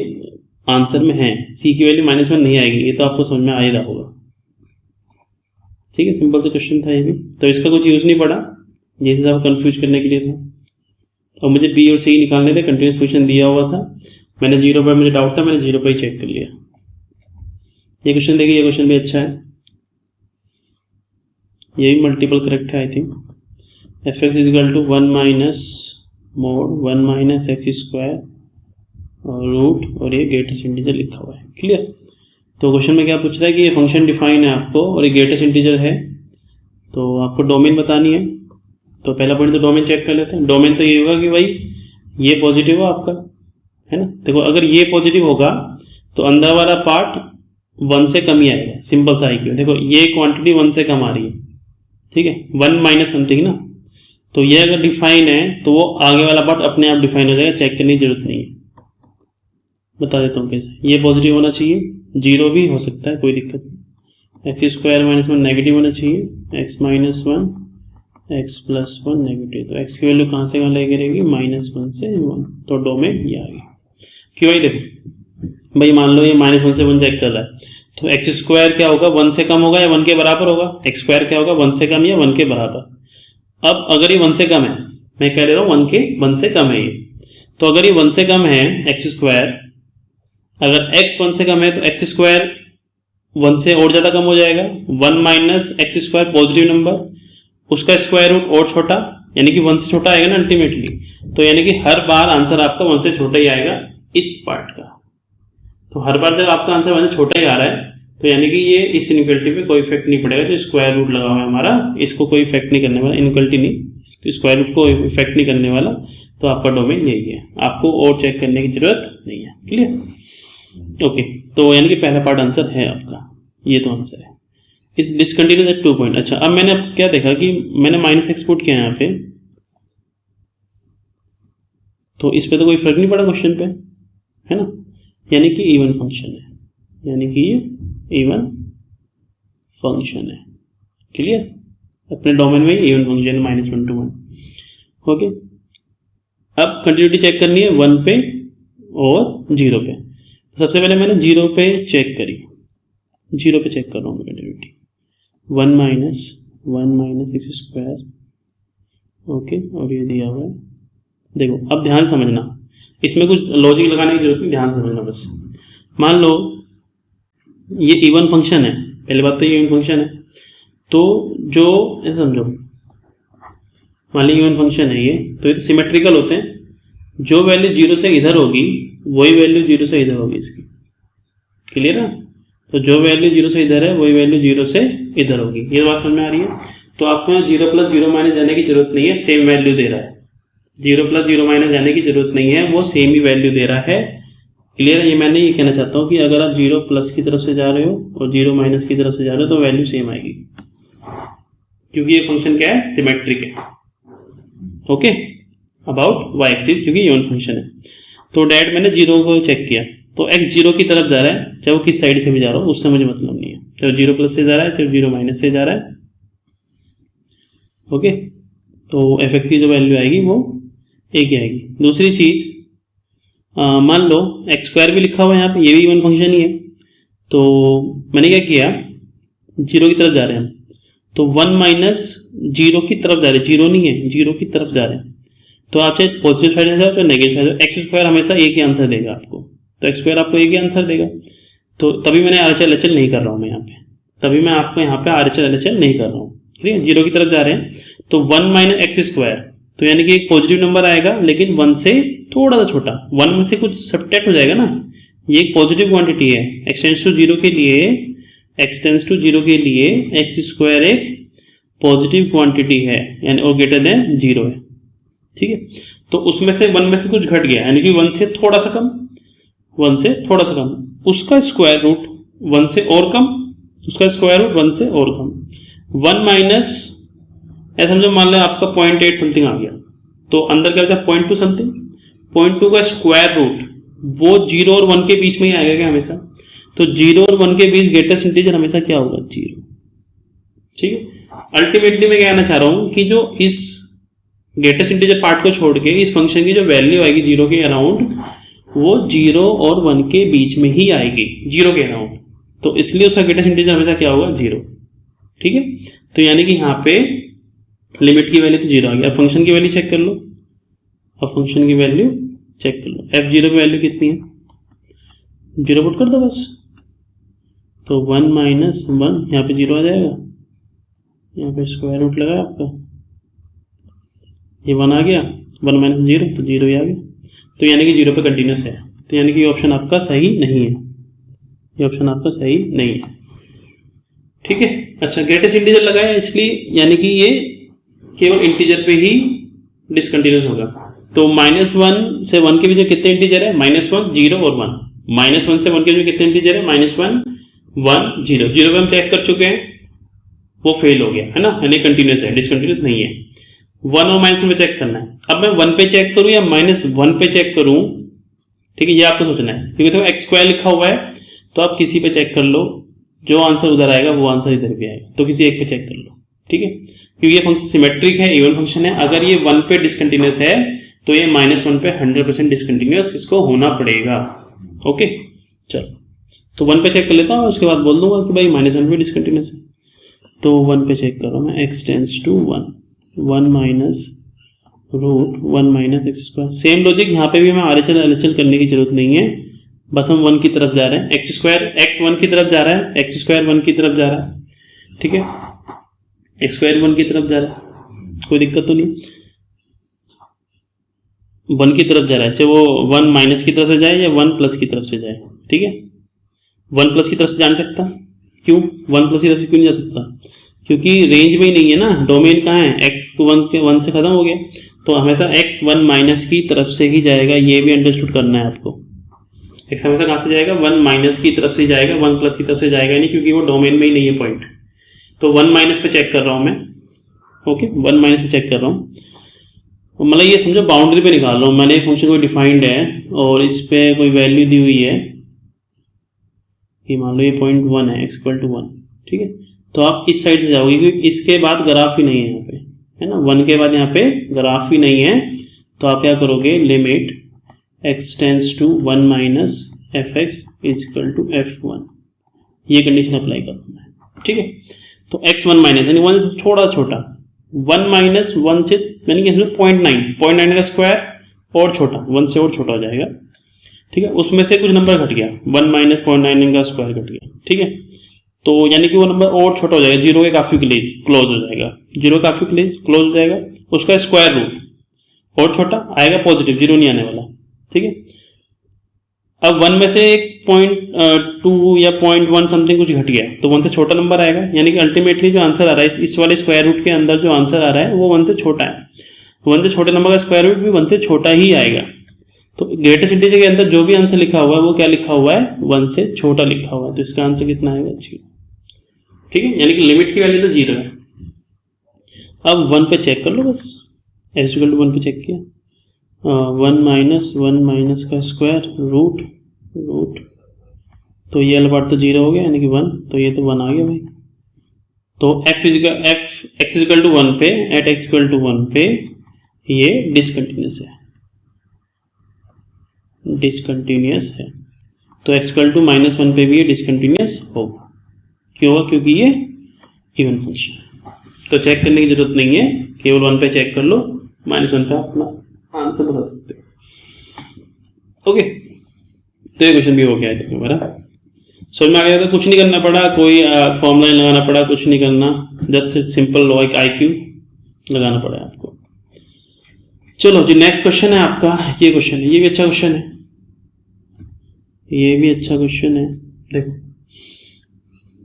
आंसर में है। सी की वैल्यू -1 नहीं आएगी, ये तो आपको समझ में आ ही रहा होगा, ठीक है। सिंपल सा क्वेश्चन था ये भी, तो इसका कुछ यूज नहीं पड़ा, जैसे आप कंफ्यूज करने के लिए था। और मुझे बी और सी निकालने थे, कंटिन्यूस फंक्शन दिया हुआ था, मैंने 0 पर मुझे डाउट था, मैंने 0 पर ही चेक कर लिया। ये क्वेश्चन देखिए, ये क्वेश्चन भी अच्छा है, ये भी मल्टीपल करेक्ट है I think. F x is equal to 1 minus mod 1 minus x square और रूट, और ये ग्रेटेस्ट इंटीजर लिखा हुआ है, क्लियर। तो क्वेश्चन में क्या पूछ रहा है कि ये फंक्शन डिफाइन है आपको और ये ग्रेटेस्ट इंटीजर है, तो आपको डोमेन बतानी है। तो पहला पॉइंट तो डोमेन चेक कर लेते हैं। डोमेन तो ये होगा कि भाई ये पॉजिटिव हो आपका, है ना। देखो अगर ये पॉजिटिव होगा तो अंदर वाला पार्ट 1 से कम ही आएगा, सिंपल सा है। देखो ये क्वांटिटी 1 से कम आ रही है, ठीक है, 1 माइनस समथिंग ना, तो ये अगर डिफाइन है तो वो आगे वाला पार्ट अपने आप डिफाइन हो जाएगा, चेक करने की जरूरत नहीं है। बता देता हूँ कैसे। ये पॉजिटिव होना चाहिए, 0 भी हो सकता है, कोई दिक्कत नहीं। एक्स स्क्वायर माइनस 1 नेगेटिव होना चाहिए, x minus 1 X plus 1 negative, तो एक्स की वैल्यू कहाँ से कहाँ लेके रहेगी, -1 से 1, तो डोमेन ये आ गई। क्यों भाई, देखो भाई मान लो ये -1 से 1 चेक कर रहा है, तो एक्स स्क्वायर क्या होगा, 1 से कम होगा या 1 के बराबर होगा। एक्स स्क्वायर क्या होगा, 1 से कम या 1 के बराबर। अब अगर ये 1 से कम है, मैं कह रहा हूँ 1 से कम है ये, तो अगर ये 1 से कम है एक्स स्क्वायर, अगर x 1 से कम है तो एक्स स्क्वायर 1 से और ज्यादा कम हो जाएगा। 1 minus x square positive number, उसका स्क्वायर रूट और छोटा, यानी कि 1 से छोटा आएगा ना अल्टीमेटली, तो यानी कि हर बार आंसर आपका 1 से छोटा ही आएगा इस पार्ट का। तो हर बार जब आपका आंसर 1 से छोटा ही आ रहा है तो यानी कि ये इस इनइक्वालिटी पे कोई इफेक्ट नहीं पड़ेगा, जो स्क्वायर रूट लगा हुआ है हमारा, इसको कोई इफेक्ट नहीं करने वाला, इनइक्वालिटी नहीं, स्क्वायर रूट को इफेक्ट नहीं करने वाला, तो आपका डोमेन यही है, आपको और चेक करने की जरूरत नहीं है, क्लियर। ओके, तो यानी कि पहला पार्ट आंसर है आपका, ये तो आंसर है। इस डिसकंटिन्यूस एट 2 पॉइंट। अच्छा, अब मैंने क्या देखा कि मैंने -x पुट किया यहाँ पे, तो इस पे तो कोई फर्क नहीं पड़ा क्वेश्चन पे, है ना, यानी कि इवन फंक्शन है, यानी कि ये इवन फंक्शन है, क्लियर। अपने डोमेन में इवन फंक्शन है, -1 to 1। ओके, अब कंटिन्यूटी चेक करनी है 1 पे और 0 पे। तो सबसे पहले मैंने 0 पे चेक करी, 0 पे चेक कर रहा हूँ मैं continuity, 1 minus x square, okay, और ये दिया हुआ है। देखो अब ध्यान समझना, इसमें कुछ लॉजिक लगाने की जरूरत नहीं, ध्यान समझना बस। मान लो ये इवन फंक्शन है, पहले बात तो ये इवन फंक्शन है, तो जो ऐसे समझो, मान लो इवन फंक्शन है ये, तो ये तो सिमेट्रिकल होते हैं, जो वैल्यू 0 से इधर होगी वही वैल्यू 0 से इधर होगी इसकी, क्लियर है। तो जो वैल्यू 0 से इधर है वही वैल्यू 0 से इधर होगी, ये बात समझ में आ रही है। तो आपको 0 + 0 माइनस जाने की जरूरत नहीं है, सेम वैल्यू दे रहा है, 0 + 0 माइनस जाने की जरूरत नहीं है, वो सेम ही वैल्यू दे रहा है, क्लियर है। ये मैंने ये कहना चाहता हूँ कि अगर आप 0 प्लस की तरफ से जा रहे हो और 0 माइनस की तरफ से जा रहे हो तो वैल्यू सेम आएगी, क्योंकि ये फंक्शन क्या है, सिमेट्रिक है। ओके, अबाउट y एक्सिस, क्योंकि इवन फंक्शन है। तो डायरेक्ट मैंने 0 को चेक किया, तो x 0 की तरफ जा रहा है, चाहे वो किस साइड से भी जा रहा हो, उससे मुझे मतलब नहीं है, चाहे 0 प्लस से जा रहा है चाहे 0 माइनस से जा रहा है। ओके, तो f(x) की जो वैल्यू आएगी वो एक ही आएगी। दूसरी चीज, मान लो x² भी लिखा हुआ है यहाँ पे, ये भी इवन फंक्शन ही है, तो मैंने क्या किया, जीरो की तरफ जा रहे हैं हम, तो 1 माइनस जीरो की तरफ जा रहे हैं, जीरो नहीं है, जीरो की तरफ जा रहे हैं। तो आप चाहे पॉजिटिव साइड से जाओ चाहे नेगेटिव साइड, एक्स स्क्वायर हमेशा एक ही आंसर देगा आपको, तो एक्स स्क्वायर आपको एक ही आंसर देगा। तो तभी मैंने RHL HL नहीं कर रहा हूँ मैं यहाँ पे, तभी मैं आपको यहाँ पे RHL HL नहीं कर रहा हूँ, ठीक है। जीरो की तरफ जा रहे हैं तो 1 माइनस एक्स स्क्वायर, तो यानी कि एक पॉजिटिव नंबर आएगा लेकिन 1 से थोड़ा सा छोटा, 1 में से कुछ सब्ट्रैक्ट हो जाएगा ना, ये एक पॉजिटिव क्वांटिटी है। x टेंड्स टू जीरो के लिए, x टेंड्स टू जीरो के लिए एक्स स्क्वायर एक पॉजिटिव क्वांटिटी है यानी और ग्रेटर देन जीरो है, ठीक है। तो उसमें से 1 में से कुछ घट गया यानी कि 1 से थोड़ा सा कम, 1 से थोड़ा सा कम, उसका स्क्वायर रूट 1 से और कम, उसका स्क्वायर रूट 1 से और कम। 1 माइनस ऐसा समझो, मान लो आपका 0.8 समथिंग आ गया, तो अंदर क्या बचा 0.2 समथिंग, 0.2 का स्क्वायर रूट वो 0 और 1 के बीच में ही आएगा क्या हमेशा, तो 0 और 1 के बीच ग्रेटेस्ट इंटीजर हमेशा क्या होगा, 0, ठीक है। अल्टीमेटली मैं कहना चाह रहा हूं कि जो इस ग्रेटेस्ट इंटीजर पार्ट को छोड़ के इस फंक्शन की जो वैल्यू आएगी 0 के अराउंड, वो 0 और 1 के बीच में ही आएगी, 0 के अराउंड, तो इसलिए उसका ग्रेटेस्ट इंटीजर हमेशा क्या होगा, 0, ठीक है। तो यानी कि यहाँ पे लिमिट की वैल्यू तो 0 आ गया। अब फंक्शन की वैल्यू चेक कर लो, अब फंक्शन की वैल्यू चेक कर लो, f0 की वैल्यू कितनी है, 0 पुट कर दो बस, तो 1 माइनस 1 यहाँ पे 0 आ जाएगा, यहाँ पे स्क्वायर रूट लगा आपका, ये 1 आ गया, 1 माइनस 0 तो 0 ही आ गया, तो यानी कि 0 पे कंटिन्यूस है, तो यानी कि ये ऑप्शन आपका सही नहीं है, ये ऑप्शन आपका सही नहीं है, ठीक है। अच्छा, ग्रेटेस्ट इंटीजर लगाया इसलिए यानी कि ये केवल इंटीजर पे ही डिसकंटिन्यूस होगा। तो -1 से 1 के बीच में कितने इंटीजर है, -1 0 और 1, -1 से 1 के बीच में कितने इंटीजर है, -1 1 0, 0 पे हम चेक कर चुके हैं, वो फेल हो गया है ना, यानी कंटिन्यूस है, डिसकंटिन्यूस नहीं है। 1 और -1 पे चेक करना है, अब मैं 1 पे चेक करूं या -1 पे चेक करूं, ठीक है, ये आपको सोचना है, क्योंकि देखो एक्स स्क्वायर लिखा हुआ है, तो आप किसी पे चेक कर लो, जो आंसर उधर आएगा वो आंसर इधर भी आएगा, तो किसी एक पे चेक कर लो, ठीक है, क्योंकि ये फंक्शन सिमेट्रिक है, इवन फंक्शन है। अगर ये 1 पे डिसकंटिन्यूस है तो ये -1 पे 100% डिसकंटिन्यूस इसको होना पड़ेगा, ओके। चलो, तो 1 पे चेक कर लेता हूँ, उसके बाद बोल दूंगा कि भाई -1 पे डिसकंटिन्यूस है। तो 1 पे चेक करो मैं, x tends to 1, 1 minus root 1 minus x square. Same logic यहाँ पे भी हमें RHL LHL करने की जरूरत नहीं है, बस हम 1 की तरफ जा रहे हैं, एक्स स्क्वायर x 1 की तरफ जा रहा है, एक्स स्क्वायर 1 की तरफ जा रहा है, ठीक है, एक्स स्क्वायर 1 की तरफ जा रहा है, कोई दिक्कत तो नहीं, 1 की तरफ जा रहा है, चाहे वो 1 माइनस की तरफ से जाए या 1 प्लस की तरफ से जाए, ठीक है। 1 प्लस की तरफ से जा नहीं सकता, क्यों 1 प्लस की तरफ से क्यों नहीं जा सकता, क्योंकि रेंज में ही नहीं है ना, डोमेन कहाँ है, x 1 से खत्म हो गया, तो हमेशा x 1 माइनस की तरफ से ही जाएगा, ये भी अंडरस्टूड करना है आपको। x हमेशा कहाँ से जाएगा, 1 माइनस की तरफ से जाएगा, 1 प्लस की तरफ से जाएगा नहीं, क्योंकि वो डोमेन में ही नहीं है पॉइंट। तो 1 माइनस पे चेक कर रहा हूँ मैं, ओके, 1 माइनस पे चेक कर रहा हूँ, मतलब ये समझो बाउंड्री पे निकाल रहा हूँ मैंने, फंक्शन कोई डिफाइंड है और इस पे कोई वैल्यू दी हुई है कि मान लो ये 0.1 है, x = 1, ठीक है। तो आप इस साइड से जाओगे क्योंकि इसके बाद ग्राफ ही नहीं है यहाँ पे, है ना, 1 के बाद यहाँ पे ग्राफ ही नहीं है, तो आप क्या करोगे, limit x tends to 1 minus fx = f1, ये कंडीशन अप्लाई करूँगा मैं, ठीक है। तो x 1 माइनस यानी 1 से थोड़ा छोटा, 1 माइनस 1 से यानी कि 0.9 का स्क्वायर और छोटा, 1 से और छोटा हो जाएगा, ठीक है। उसमें से कुछ नंबर घट गया, 1 माइनस 0.9 का स्क्वायर घट गया, ठीक है, तो यानी कि वो नंबर और छोटा हो जाएगा, 0 के काफी क्लोज हो जाएगा, 0 काफी क्लोज हो जाएगा, उसका स्क्वायर रूट और छोटा आएगा, पॉजिटिव, 0 नहीं आने वाला, ठीक है। अब 1 में से 0.2 या 0.1 समथिंग कुछ घट गया, तो 1 से छोटा नंबर आएगा, यानी कि अल्टीमेटली जो आंसर आ रहा है इस वाले स्क्वायर रूट के अंदर जो आंसर आ रहा है वो 1 से छोटा है, 1 से छोटे नंबर का स्क्वायर रूट भी 1 से छोटा ही आएगा। तो ग्रेटेस्ट इंटीजर के अंदर जो भी आंसर लिखा हुआ है वो क्या लिखा हुआ है, 1 से छोटा लिखा हुआ है, तो इसका आंसर कितना आएगा, 0, ठीक है, यानी कि लिमिट की वैल्यू तो 0 है। अब 1 पे चेक कर लो बस, x = 1 पे चेक किया, 1 माइनस 1 माइनस का स्क्वायर रूट, तो ये वाला पार्ट तो 0 हो गया यानी कि 1, तो ये तो 1 आ गया भाई। तो x = 1 पे, एट x = 1 पे ये डिसकंटिन्यूस है, तो x = -1 पे भी ये डिसकंटिन्यूस होगा। क्यों होगा? क्योंकि ये इवन फंक्शन है। तो चेक करने की जरूरत नहीं है, केवल 1 पे चेक कर लो, -1 पे अपना आंसर बता सकते हो। ओके, तो ये क्वेश्चन भी हो गया है हमारा। समझ में आ गया? तो कुछ नहीं करना पड़ा, कोई फॉर्मूला नहीं लगाना पड़ा, कुछ नहीं करना, जस्ट सिंपल लॉजिक IQ लगाना पड़ा आपको। चलो जी, नेक्स्ट क्वेश्चन है आपका, ये क्वेश्चन है, ये भी अच्छा क्वेश्चन है, ये भी अच्छा क्वेश्चन है। देखो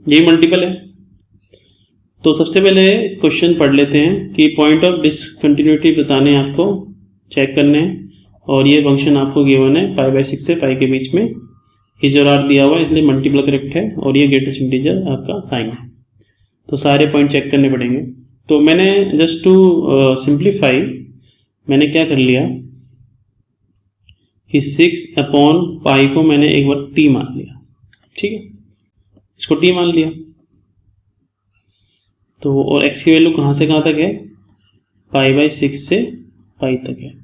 ये मल्टीपल है, तो सबसे पहले क्वेश्चन पढ़ लेते हैं कि पॉइंट ऑफ डिसकंटिन्यूटी बताने हैं आपको, चेक करने हैं। और ये फंक्शन आपको गिवन है π/6 से π के बीच में, इज और आर दिया हुआ है, इसलिए मल्टीपल करेक्ट है, और ये ग्रेटेस्ट इंटीजर आपका साइन है। तो सारे पॉइंट चेक करने पड़ेंगे। तो मैंने जस्ट टू सिंप्लीफाई मैंने क्या कर लिया कि 6/π को मैंने एक बार t मान लिया, ठीक है, इसको t मान लिया। तो और x की वैल्यू कहाँ से कहाँ तक है? π/6 से π तक है।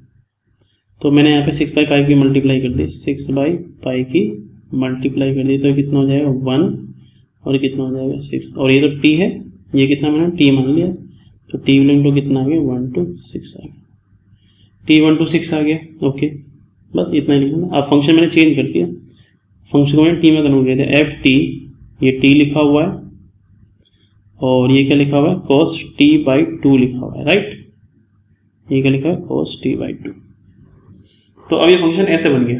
तो मैंने यहाँ पे 6/π की मल्टीप्लाई कर दी, 6/π की मल्टीप्लाई कर दी, तो कितना हो जाएगा 1, और कितना हो जाएगा 6, और ये तो t है, ये कितना मैंने t मान लिया, तो t = कितना आ गया 1 to 6 आ गया, t 1 to 6 आ गया। ओके, बस इतना ही लिखना। अब फंक्शन मैंने चेंज कर दिया, फंक्शन को मैंने t में कन्वर्ट किया था, ft, ये t लिखा हुआ है, और ये क्या लिखा हुआ है? cos t/2 लिखा हुआ है, राइट, ये क्या लिखा है? cos t/2। तो अब ये फंक्शन ऐसे बन गया।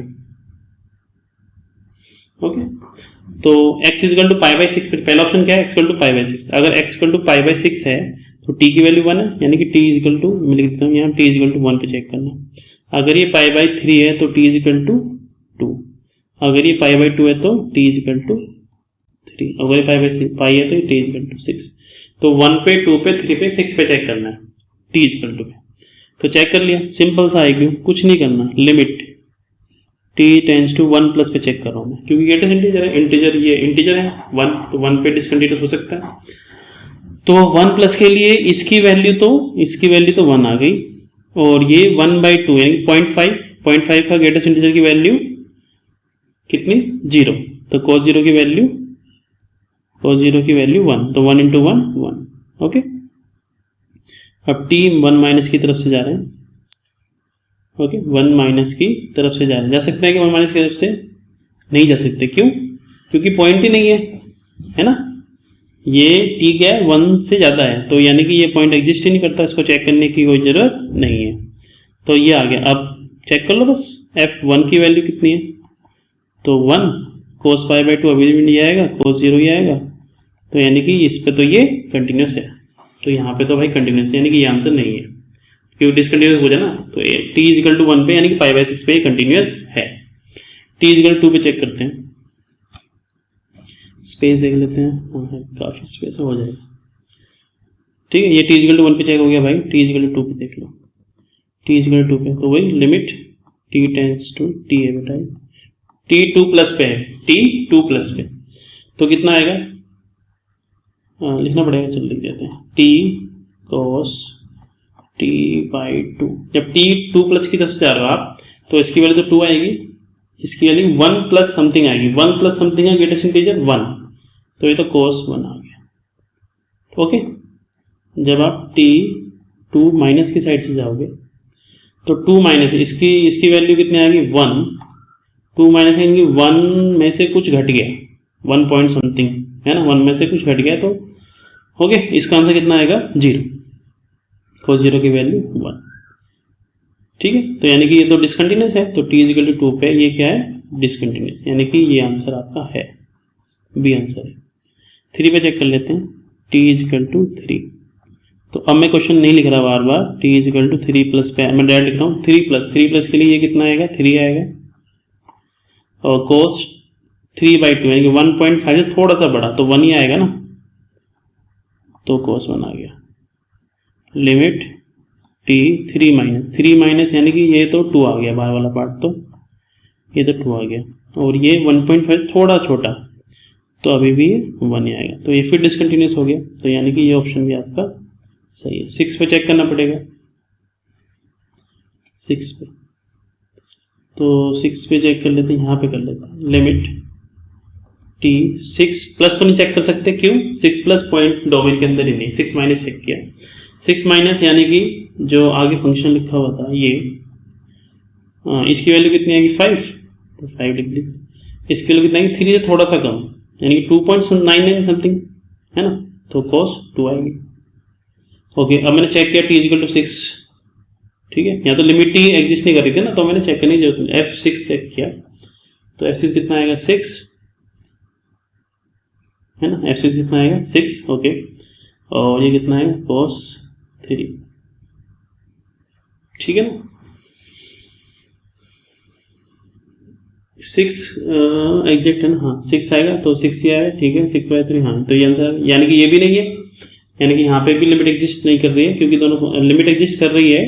ओके, तो x = π/6, पहला ऑप्शन क्या है? x = π/6। अगर x = π/6 है तो t की वैल्यू 1 है, यानी कि t = मैं लिख देता हूँ यहाँ, t = 1 पे चेक करना। अगर ये π/3 है तो t = 2, अगर ये π/2 है तो t = 3, अगर ये π है तो t = 6। तो 1 पे, 2 पे, 3 पे, 6 पे चेक करना है t = पे। तो चेक कर लिया, सिंपल सा IQ, कुछ नहीं करना, limit t tends to 1 plus पे चेक कर रहा हूँ मैं, क्योंकि ग्रेटेस्ट इंटीजर है, इंटीजर ये इंटीजर है 1, तो 1 पे डिसकंटिन्यूस हो सकता है। तो 1 प्लस के लिए इसकी वैल्यू तो 1 आ गई, और ये 1/2 यानी 0.5 का ग्रेटेस्ट इंटीजर की वैल्यू कितनी? 0। तो cos 0 की वैल्यू 1, तो 1 × 1 1। ओके, अब t 1 की तरफ से जा रहे हैं। ओके, 1 की तरफ से जा सकते हैं कि 1 की तरफ से नहीं जा सकते, क्यों? क्योंकि पॉइंट ही नहीं है ना, ये t क्या है? 1 से ज़्यादा है, तो यानी कि ये पॉइंट एग्जिस्ट ही नहीं करता, इसको चेक करने की कोई ज़रूरत नहीं है। तो ये आ गया, अब चेक कर लो बस, f1 की वैल्यू कितनी है? तो 1, cos π/2 अभी भी नहीं आएगा, cos 0 ही आएगा, तो यानी कि इस पे तो ये कंटिन्यूस है, तो यहाँ पे तो भाई कंटिन्यूस है, यानी कि ये आंसर नहीं है, क्योंकि डिसकंटिन्यूस हो जाए ना। तो t = 1 पे यानी कि π/6 पे कंटिन्यूस है। t = 2 पे चेक करते हैं, स्पेस देख लेते हैं, हाँ काफ़ी स्पेस हो जाएगा, ठीक है। ये t = 1 पे चेक हो गया भाई, t = 2 पे देख लो, t = 2 पे, तो वही limit t tends to t है बेटा, t 2 प्लस पे है, t 2 प्लस पे, तो कितना आएगा? लिखना पड़ेगा, चल लिख देते हैं, t cos t/2। जब t 2 प्लस की तरफ से जा रहा आप, तो इसकी वैल्यू तो 2 आएगी, इसकी वैल्यू 1 प्लस समथिंग आएगी, 1 प्लस समथिंग है ग्रेटेस्ट इंटीजर 1, तो ये तो cos 1 आ गया। ओके, जब आप t 2 माइनस की साइड से जाओगे तो 2 माइनस, इसकी वैल्यू कितनी आएगी? 1, 2 माइनस यानी 1 में से कुछ घट गया, 1 पॉइंट समथिंग है ना, 1 में से कुछ घट गया, तो ओके, इसका आंसर कितना आएगा? 0, cos 0 की वैल्यू 1, ठीक है। तो यानी कि ये तो डिसकंटिन्यूस है, तो t = 2 पे ये क्या है? डिसकंटिन्यूस, यानी कि ये आंसर आपका है, बी आंसर है। 3 पे चेक कर लेते हैं, t = 3। तो अब मैं क्वेश्चन नहीं लिख रहा बार बार, t = 3 प्लस पे मैं डायरेक्ट लिख रहा हूँ 3 प्लस के लिए ये कितना आएगा? 3 आएगा, और cos 3/2 यानी कि 1.5 से थोड़ा सा बड़ा, तो 1 ही आएगा ना, तो cos 1 आ गया। लिमिट t 3 माइनस यानी कि ये तो 2 आ गया, बाहर वाला पार्ट, तो ये तो 2 आ गया, और ये 1.5 थोड़ा छोटा, तो अभी भी ये 1 ही आएगा, तो ये फिर डिसकंटिन्यूस हो गया, तो यानी कि ये ऑप्शन भी आपका सही है। 6 पे चेक करना पड़ेगा, 6 पे, तो 6 पे चेक कर लेते हैं, यहाँ पे कर लेते हैं, लिमिट टी 6 प्लस तो नहीं चेक कर सकते, क्यों? 6 प्लस पॉइंट डोमेन के अंदर ही नहीं, 6 माइनस चेक किया। 6 माइनस यानी कि जो आगे फंक्शन लिखा हुआ था ये, इसकी वैल्यू कितनी आएगी 5, तो 5 लिख दी। इसकी वैल्यू कितनी आएगी 3 से थोड़ा सा कम, यानी कि 2.99 समथिंग है ना, तो cos 2 आएगी। ओके, अब मैंने चेक किया t इक्वल टू 6, ठीक है, यहाँ तो लिमिट ही एग्जिस्ट नहीं कर रही थी ना, तो मैंने चेक करने की जरूरत नहीं, f6 चेक किया तो f6 कितना आएगा 6 है ना, f6 कितना आएगा 6। ओके, और ये कितना आएगा cos 3, ठीक है ना। 6 एग्जैक्ट है ना, हाँ 6 आएगा तो 6 ही आएगा, ठीक है 6/3, हाँ तो ये आंसर, यानी कि ये भी नहीं है, यानी कि यहाँ पे भी लिमिट एग्जिस्ट नहीं कर रही है, क्योंकि दोनों लिमिट एग्जिस्ट कर रही है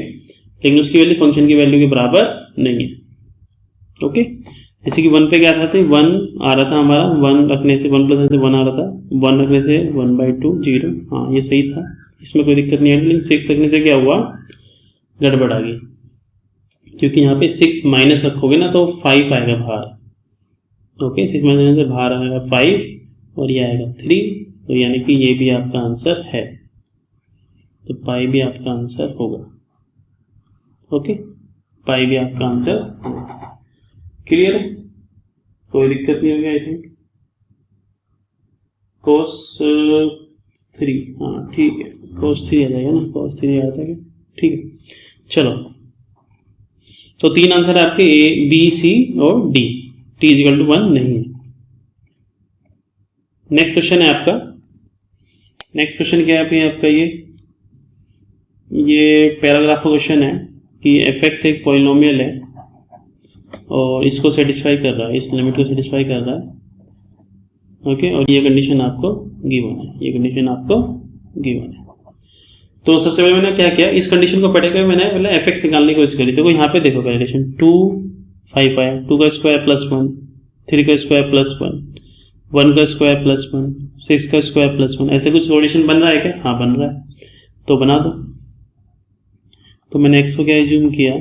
लेकिन उसकी वैल्यू फंक्शन की वैल्यू के बराबर नहीं है। ओके, जैसे कि 1 पे क्या था, 1 आ रहा था हमारा, 1 रखने से 1 प्लस 1 आ रहा था, 1 रखने से 1/2 0, हाँ ये सही था, इसमें कोई दिक्कत नहीं आई, लेकिन 6 रखने से क्या हुआ, गड़बड़ आ गई, क्योंकि यहाँ पे 6 माइनस रखोगे ना तो 5 आएगा बाहर। ओके, 6 माइनस से बाहर आएगा 5 और ये आएगा 3, तो यानी कि ये भी आपका आंसर है, तो पाई भी आपका आंसर होगा। ओके, पाई भी आपका आंसर होगा। क्लियर है, कोई दिक्कत नहीं होगी आई थिंक। cos 3, हाँ ठीक है, cos 3 आ जाएगा ना, cos 3 आ जाता है, ठीक है। चलो, तो 3 आंसर है आपके ए बी सी और डी, t इक्वल टू 1 नहीं है। नेक्स्ट क्वेश्चन है आपका, नेक्स्ट क्वेश्चन क्या है आपका, ये पैराग्राफ का क्वेश्चन है कि fx एक पॉलिनोमियल है और इसको सेटिस्फाई कर रहा है, इस लिमिट को सेटिस्फाई कर रहा है। ओके, और ये कंडीशन आपको गिवन है, ये कंडीशन आपको गिवन है। तो सबसे पहले मैंने क्या किया, इस कंडीशन को पढ़े मैंने पहले fx निकालने की कोशिश करी। देखो यहाँ पे देखो कैलकुलेशन, 2 5 आया, 2 का स्क्वायर प्लस 1, 3 का स्क्वायर प्लस 1, 1 का स्क्वायर प्लस 1, 6 का स्क्वायर प्लस 1, ऐसे कुछ सॉल्यूशन बन रहा है क्या? हाँ बन रहा है, तो बना दो। तो मैंने x को क्या एज्यूम किया,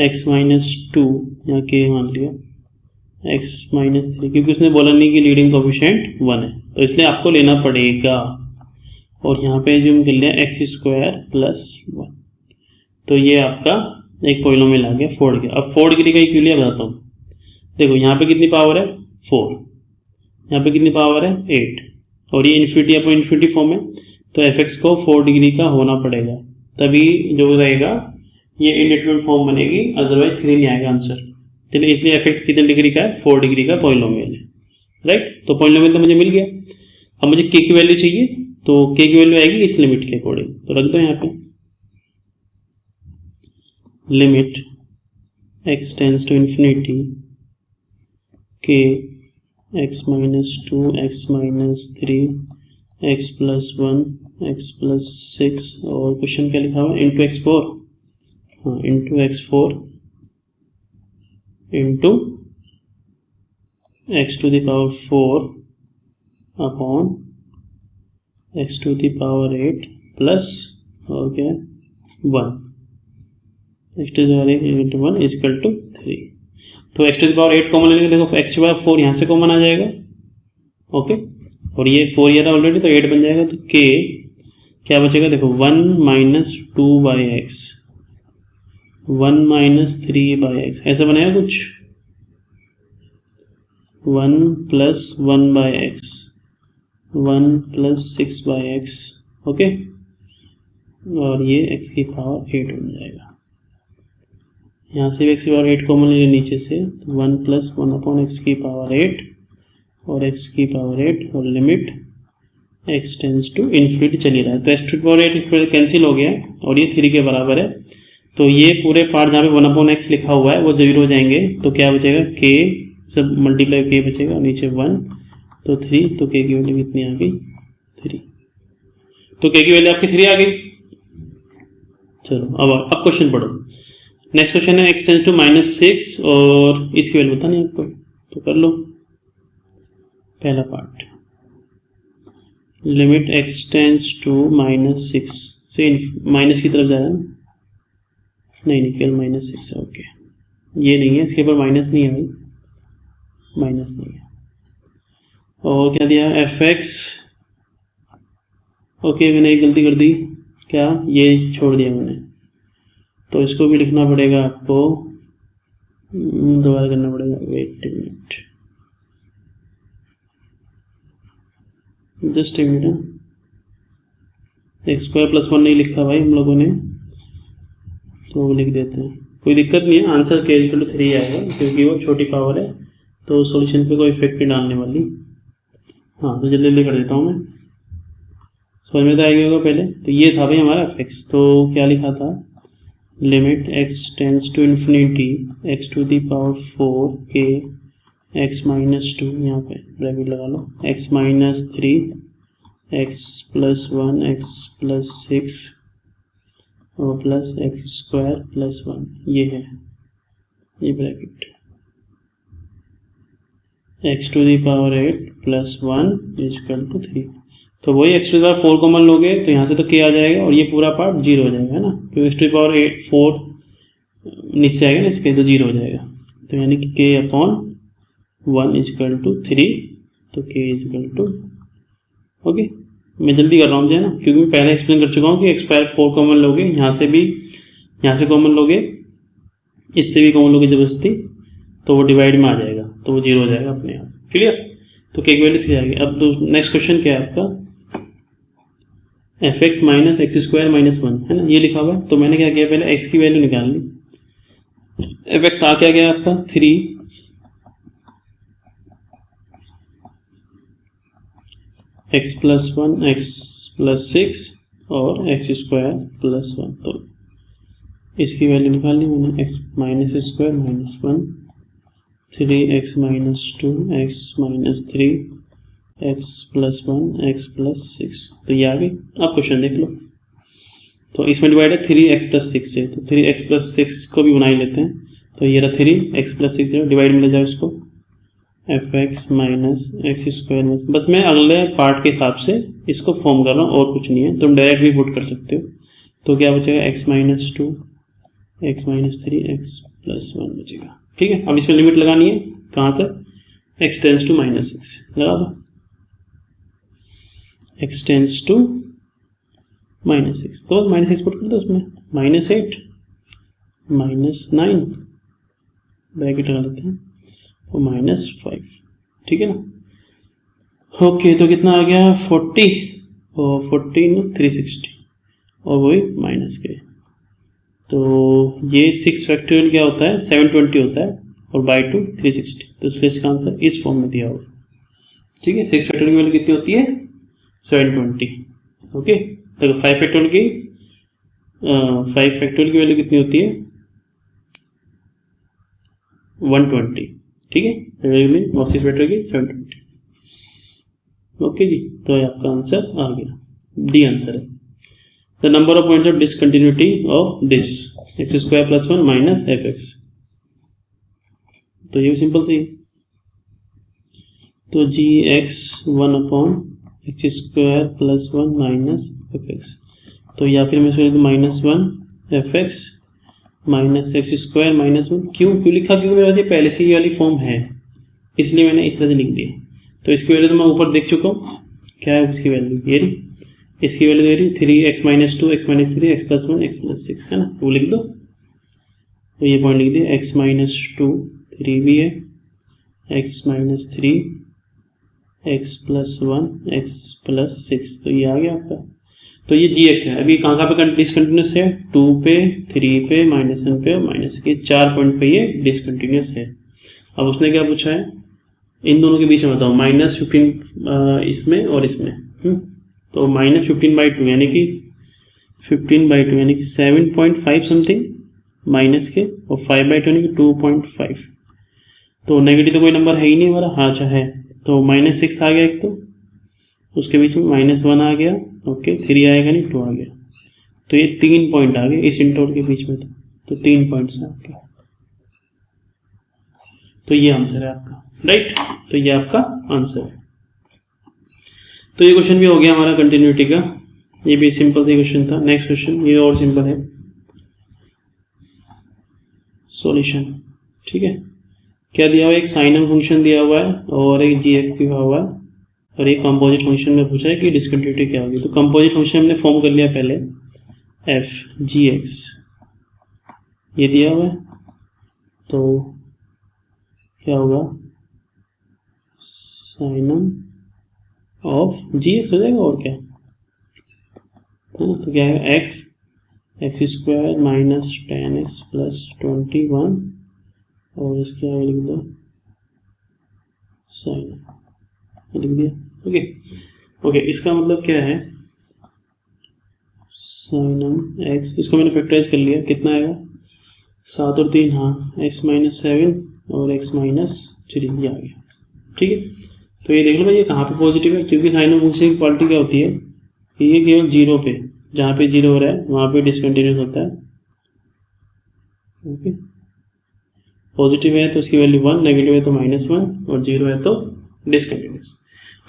x माइनस 2 या k मान लिया, x माइनस 3, क्योंकि उसने बोला नहीं कि लीडिंग कोफिशिएंट 1 है, तो इसलिए आपको लेना पड़ेगा। और यहाँ पे एज्यूम कर लिया x स्क्वायर प्लस 1, तो ये आपका एक पॉलिनोमियल आ गया 4 डिग्री। अब 4 डिग्री का क्यों लिया बताता हूँ। देखो यहाँ पे कितनी पावर है 4, यहाँ पे कितनी पावर है 8, और ये इन्फिनिटी अपॉन इन्फिनिटी फॉर्म है, तो fx को 4 डिग्री का होना पड़ेगा, तभी जो रहेगा ये इंडिटरमिनेट फॉर्म बनेगी, अदरवाइज 3 नहीं आएगा आंसर। चलिए, इसलिए fx कितने डिग्री का है, 4 डिग्री का पॉलिनोमियल है, राइट। तो पॉलिनोमियल तो मुझे मिल गया, अब मुझे k की वैल्यू चाहिए, तो k की वैल्यू आएगी इस लिमिट के अकॉर्डिंग, तो रख दो यहाँ पे limit x tends to infinity k x minus 2 x minus 3 x plus 1 x plus 6, और क्वेश्चन क्या लिखा हुआ है, इंटू x4, हाँ into x4 into x to the power 4 upon x to the power 8 plus और क्या है 1, x to the power 8 into 1 is equal to 3। तो x to the power 8 common लेंगे, देखो x टू द पावर 4 यहाँ से common आ जाएगा, okay, और ये 4 ये रहा ऑलरेडी, तो 8 बन जाएगा, तो k क्या बचेगा, देखो 1 माइनस 2/x, 1 माइनस 3/x, ऐसा बनेगा कुछ, 1 plus 1/x, 1 plus 6/x, okay, और ये x की पावर 8 बन जाएगा। यहाँ से x की पावर 8 कॉमन ले नीचे से, 1 प्लस 1 अपॉन x की पावर 8 और x की पावर 8, और limit x tends to infinity चली रहा है, तो x टू पावर 8 कैंसिल हो गया और ये 3 के बराबर है, तो ये पूरे पार्ट जहाँ पे 1 अपॉन x लिखा हुआ है वो 0 हो जाएंगे, तो क्या बचेगा k, सब मल्टीप्लाई k बचेगा, नीचे 1 तो 3, तो k की वैल्यू कितनी आ गई 3, तो k की वैल्यू आपकी 3 आ गई। चलो अब क्वेश्चन पढ़ो। नेक्स्ट क्वेश्चन है x टेंड्स टू -6 और इसकी वैल्यू पता नहीं आपको, तो कर लो। पहला part, limit x tends to -6 से माइनस की तरफ जा रहा है, नहीं केवल -6 है, ओके, ये नहीं है, इसके ऊपर माइनस नहीं है भाई, माइनस नहीं है। और क्या दिया एफ एक्स, ओके मैंने एक गलती कर दी, क्या ये छोड़ दिया मैंने, तो इसको भी लिखना पड़ेगा आपको, दोबारा करना पड़ेगा, wait a minute, just a minute, x square plus 1 नहीं लिखा भाई हम लोगों ने, तो वो लिख देते हैं, कोई दिक्कत नहीं है, आंसर के इक्वल टू 3 आएगा क्योंकि वो छोटी पावर है, तो सॉल्यूशन पे कोई इफेक्ट नहीं डालने वाली। हाँ तो जल्दी जल्दी कर देता हूँ मैं, समझ में तो आएगा होगा पहले। तो ये था भाई हमारा एफ एक्स, तो क्या लिखा था, limit x tends to infinity X to the power 4 के एक्स माइनस 2, यहाँ पे ब्रैकेट लगा लो, X minus 3 X plus 1 X plus 6 और प्लस एक्स स्क्वायर प्लस 1, ये है ये bracket, x to the power 8 plus 1 is equal to 3, तो वही x to the power 4 common लोगे तो यहाँ से तो के आ जाएगा और ये पूरा पार्ट 0 हो जाएगा, है ना, क्योंकि एक्स टू दी पावर 4 नीचे आएगा ना इसके, तो 0 हो जाएगा, तो यानी कि के अपॉन 1 इजकल टू 3, तो के इजकल टू, ओके मैं जल्दी कर रहा हूँ ना, क्योंकि मैं पहले एक्सप्लेन कर चुका हूँ कि एक्स पावर 4 कॉमन लोगे, यहाँ से भी, यहाँ से कॉमन लोगे, इससे भी कॉमन लोगे जबरदस्ती, तो वो डिवाइड में आ जाएगा, तो वो 0 हो जाएगा अपने आप, क्लियर, तो के की वैल्यू 3 आएगी। अब नेक्स्ट क्वेश्चन क्या है आपका, F X minus x square minus 1, है ना, ये लिखा हुआ है, तो मैंने क्या किया पहले एक्स की वैल्यू निकाल ली, एफ एक्स आ क्या गया आपका 3 एक्स प्लस 1 एक्स प्लस 6 और एक्स स्क्वायर प्लस 1, तो इसकी वैल्यू निकाल ली मैंने, x minus square minus 1, 3 x minus 2 x minus 3 X plus 1 X plus 6, तो ये आ गई। आप क्वेश्चन देख लो, तो इसमें डिवाइड है 3 एक्स प्लस 6 से, तो 3 एक्स प्लस 6 को भी बना ही लेते हैं, तो ये रहा 3 एक्स प्लस 6 डिवाइड में ले जाओ इसको, F X minus x square, बस मैं अगले पार्ट के हिसाब से इसको फॉर्म कर रहा हूँ और कुछ नहीं है, तुम डायरेक्ट भी पुट कर सकते हो, तो क्या बचेगा x minus 2 x minus 3 X plus 1 बचेगा, ठीक है। अब इसमें लिमिट लगानी है, कहाँ तक, एक्स टेंस टू माइनस 6 लगा दो, एक्स टेंस टू माइनस 6, तो माइनस 6 पुट कर दो उसमें, माइनस 8 माइनस 9 ब्रैकेट लगा देते हैं, तो माइनस 5, ठीक है ना, ओके तो कितना आ गया 40 और 14 360 और वही माइनस के, तो ये 6 फैक्टोरियल क्या होता है 720 होता है और बाई 2 360, तो इसलिए इसका आंसर इस फॉर्म में दिया होगा, ठीक है। 6 फैक्टोरियल की वैल्यू कितनी होती है 720, ओके, तो 5 फैक्टोरियल की वैल्यू कितनी होती है 120, ठीक है, 6 फैक्टोरियल की 720, ओके जी, तो ये आपका आंसर आ गया, डी आंसर है। The number of points of discontinuity of this X square plus 1 minus F X, तो ये भी सिंपल सी, तो G X 1 upon X square plus 1 minus F X, तो या फिर मैं सोच minus 1 F X minus x square minus 1, क्यों लिखा, क्योंकि मेरे पास ये पहले से ही वाली फॉर्म है, इसलिए मैंने इस तरह से लिख दिया, तो इसकी वैल्यू तो मैं ऊपर देख चुका हूँ, क्या है इसकी वैल्यू, ये रही, इसकी वैल्यू दे रही 3 x minus 2 x minus 3 X plus 1 X plus 6, है ना, वो लिख दो, तो ये पॉइंट लिख दिया, एक्स माइनस 2 3 भी है, x minus 3 X plus 1 X plus 6, तो ये आ गया आपका, तो ये जी एक्स है, अभी कहाँ पे डिसकंटिन्यूस है 2 पे 3 पे माइनस 1 पे और माइनस के 4 पॉइंट पे ये डिसकंटिन्यूस है। अब उसने क्या पूछा है, इन दोनों के बीच में बताओ माइनस 15 इसमें और इसमें, तो माइनस 15/2 यानी कि 15/2 यानी कि 7.5 समथिंग माइनस के, और 5/2 यानी कि 2.5, तो नेगेटिव तो कोई नंबर है ही नहीं हमारा, हाँ अच्छा है, तो माइनस 6 आ गया एक, तो उसके बीच में माइनस 1 आ गया, ओके 3 आएगा नहीं 2 आ गया, तो ये 3 पॉइंट आ गए इस इंटोर के बीच में, तो 3 पॉइंट्स हैं आपके, तो ये आंसर है आपका, राइट, तो ये आपका आंसर है। तो ये क्वेश्चन भी हो गया हमारा कंटिन्यूटी का, ये भी सिंपल सा क्वेश्चन था। नेक्स्ट क्वेश्चन ये और सिंपल है, सॉल्यूशन, ठीक है, क्या दिया हुआ है, एक साइन फंक्शन दिया हुआ है और एक जी एक्स दिया हुआ है, और ये कंपोजिट फंक्शन में पूछा है कि डिसकंटिन्यूटी क्या होगी। तो कंपोजिट फंक्शन हमने फॉर्म कर लिया पहले, एफ जी एक्स ये दिया हुआ है, तो क्या होगा साइनम ऑफ जी एक्स हो जाएगा, और क्या है ना, तो क्या है x x square minus 10x plus 21 और इसके आगे लिख दो साइन, लिख दिया। ओके ओके, इसका मतलब क्या है साइनम एक्स, इसको मैंने फैक्टराइज कर लिया, कितना आएगा 7 और 3 हाँ x माइनस 7 और x माइनस 3 ये आ गया। ठीक है, तो ये देख लो भाई ये कहाँ पे पॉजिटिव है, क्योंकि साइनम फंक्शन की क्वालिटी क्या होती है कि ये केवल जीरो पे, जहाँ पे जीरो हो रहा है वहाँ पे डिसकंटिन्यूस होता है। ओके, पॉजिटिव है तो उसकी वैल्यू 1, नेगेटिव है तो -1 और जीरो है तो डिसकंटिन्यूस।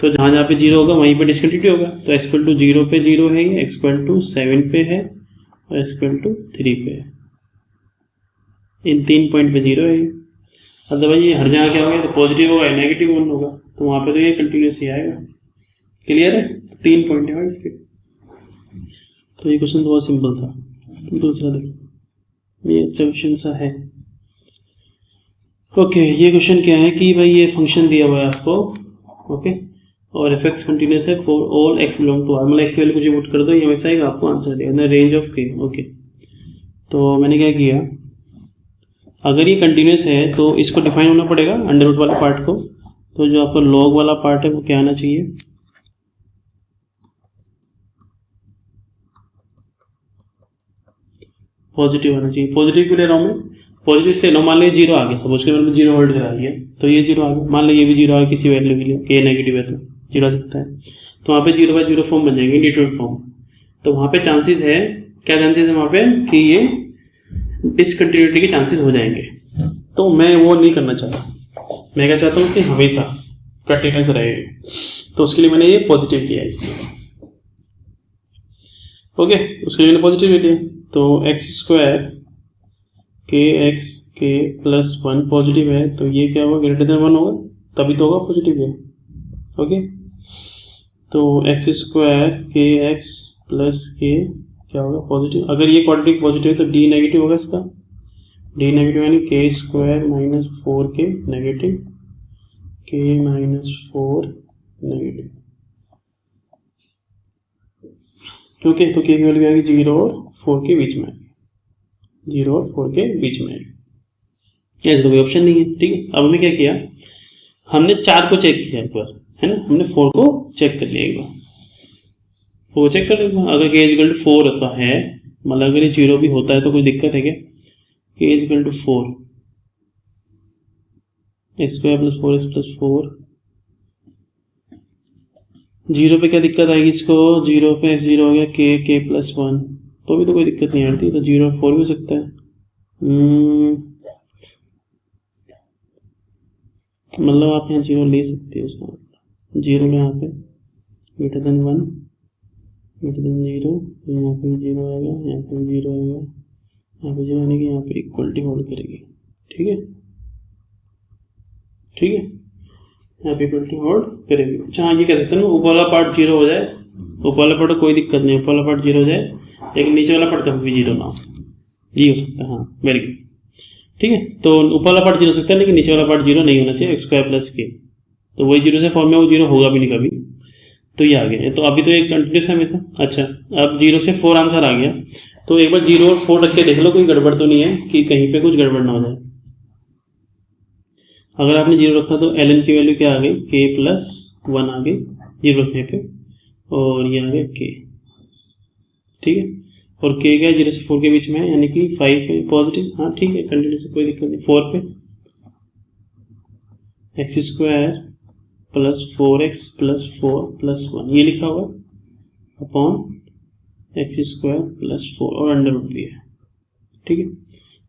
तो जहाँ जहाँ पे जीरो होगा वहीं पे डिसकंटिन्यूटी होगा। तो x इक्वल टू 0 पे 0 है, ये x इक्वल टू 7 पे है और x इक्वल टू 3 पे है, इन 3 पॉइंट पे 0 है। अदरवाइज ये हर जगह क्या होगा, तो पॉजिटिव होगा नेगेटिव 1 होगा, तो वहाँ पे तो ये कंटिन्यूस ही आएगा। क्लियर है, तो 3 पॉइंट है इसके। तो ये क्वेश्चन तो बहुत सिंपल था। दूसरा देखो, ये अच्छा क्वेश्चन सा है। ओके, ये क्वेश्चन क्या है कि भाई ये फंक्शन दिया हुआ है आपको, ओके, और एफ एक्स कंटिन्यूस है for all x belong to R, मतलब एक्स वैल्यू कुछ पुट कर दो, ये वैसा आएगा, आपको आंसर देगा रेंज ऑफ के। ओके, तो मैंने क्या किया, अगर ये कंटिन्यूस है तो इसको डिफाइन होना पड़ेगा अंडर रूट वाले पार्ट को। तो जो आपका लॉग वाला पार्ट है वो क्या आना चाहिए, पॉजिटिव आना चाहिए। पॉजिटिव क्यों ले रहा हूँ मैं, पॉजिटिव से मान लीजिए जीरो आ गया, सपोज के मैंने जीरो होल्ड करा लिया, तो ये जीरो आ गया, मान लो ये भी जीरो आ गया किसी वैल्यू के लिए, के नेगेटिव है तो जीरो आ सकता है, तो वहाँ पे 0 बाय 0 फॉर्म बन जाएंगे, इंडिटोड फॉर्म। तो वहाँ पे चांसेस है, क्या चांसेस है वहाँ पे कि ये डिसकंटिन्यूटी के चांसेस हो जाएंगे। तो मैं वो नहीं करना चाहता, मैं क्या चाहता हूँ कि हमेशा कंटिन्यूस रहे, तो उसके लिए मैंने ये पॉजिटिव किया इसलिए। ओके, उसके लिए मैंने पॉजिटिव लिया, तो एक्स स्क्वायर के एक्स के प्लस 1 पॉजिटिव है, तो ये क्या होगा ग्रेटर देन 1 होगा, तभी तो होगा पॉजिटिव है। ओके, तो एक्स स्क्वायर के एक्स प्लस के क्या होगा पॉजिटिव, अगर ये क्वाड्रेटिक पॉजिटिव है तो डी नेगेटिव होगा इसका, डी नेगेटिव यानी के स्क्वायर माइनस 4 के नेगेटिव, के माइनस 4 नेगेटिव। ओके, तो के की वैल्यू आएगी 0 और 4 के बीच में, 0 और 4 के बीच में आएगी, ऐसे तो कोई ऑप्शन नहीं है। ठीक है, अब हमने क्या किया, हमने 4 को चेक किया एक बार, है ना, हमने 4 को चेक कर लिया एक बार, 4 चेक कर लेंगे। अगर के इक्वल टू 4 होता है, मतलब अगर ये 0 भी होता है तो कोई दिक्कत है क्या, के equal to 4 x square plus 4x plus 4, 0 पे क्या दिक्कत आएगी इसको, 0 पे x0 हो गया, के प्लस 1, तो भी तो कोई दिक्कत नहीं आती, तो 0 4 भी हो सकता है। मतलब आप यहाँ 0 ले सकते हो, उसका मतलब 0 में यहाँ पे ग्रेटर देन 1 ग्रेटर देन 0, यहाँ पे 0 आएगा, यहाँ पे 0 आएगा, यहाँ पे 0 आने की, यहाँ पे इक्वलिटी होल्ड करेगी। ठीक है, ठीक है, यहाँ पे इक्वलिटी होल्ड करेगी। अच्छा हाँ, ये कह सकते हैं ना, ऊपर वाला पार्ट 0 हो जाए, ऊपर वाला पार्ट कोई दिक्कत नहीं, ऊपर वाला पार्ट 0 हो जाए लेकिन नीचे वाला पार्ट कभी भी 0 ना हो, ये हो सकता है। हाँ, वेरी गुड। ठीक है, तो ऊपर वाला पार्ट 0 हो सकता है लेकिन नीचे वाला पार्ट 0 नहीं होना चाहिए, एक्स स्क्वायर प्लस के, तो वही 0 से फॉर्म में वो 0 होगा भी नहीं कभी, तो ये आ गया। तो अभी तो एक कंटिन्यूस है हमेशा। अच्छा, अब 0 से 4 आंसर आ गया, तो एक बार 0 और 4 रख के देख लो, कोई गड़बड़ तो नहीं है कि कहीं पे कुछ गड़बड़ ना हो जाए। अगर आपने 0 रखा तो ln की वैल्यू क्या आ गई, k प्लस 1 आ गई 0 रखने पे, और ये आ गया k। ठीक है, और k क्या है 0 से 4 के बीच में, यानी कि 5 पे पॉजिटिव। हाँ ठीक है, कंटिन्यूस कोई दिक्कत नहीं। 4 पे x square plus 4x plus 4 plus 1 ये लिखा हुआ अपॉन एक्स स्क्वायर प्लस 4 और अंडर रूट भी है। ठीक है,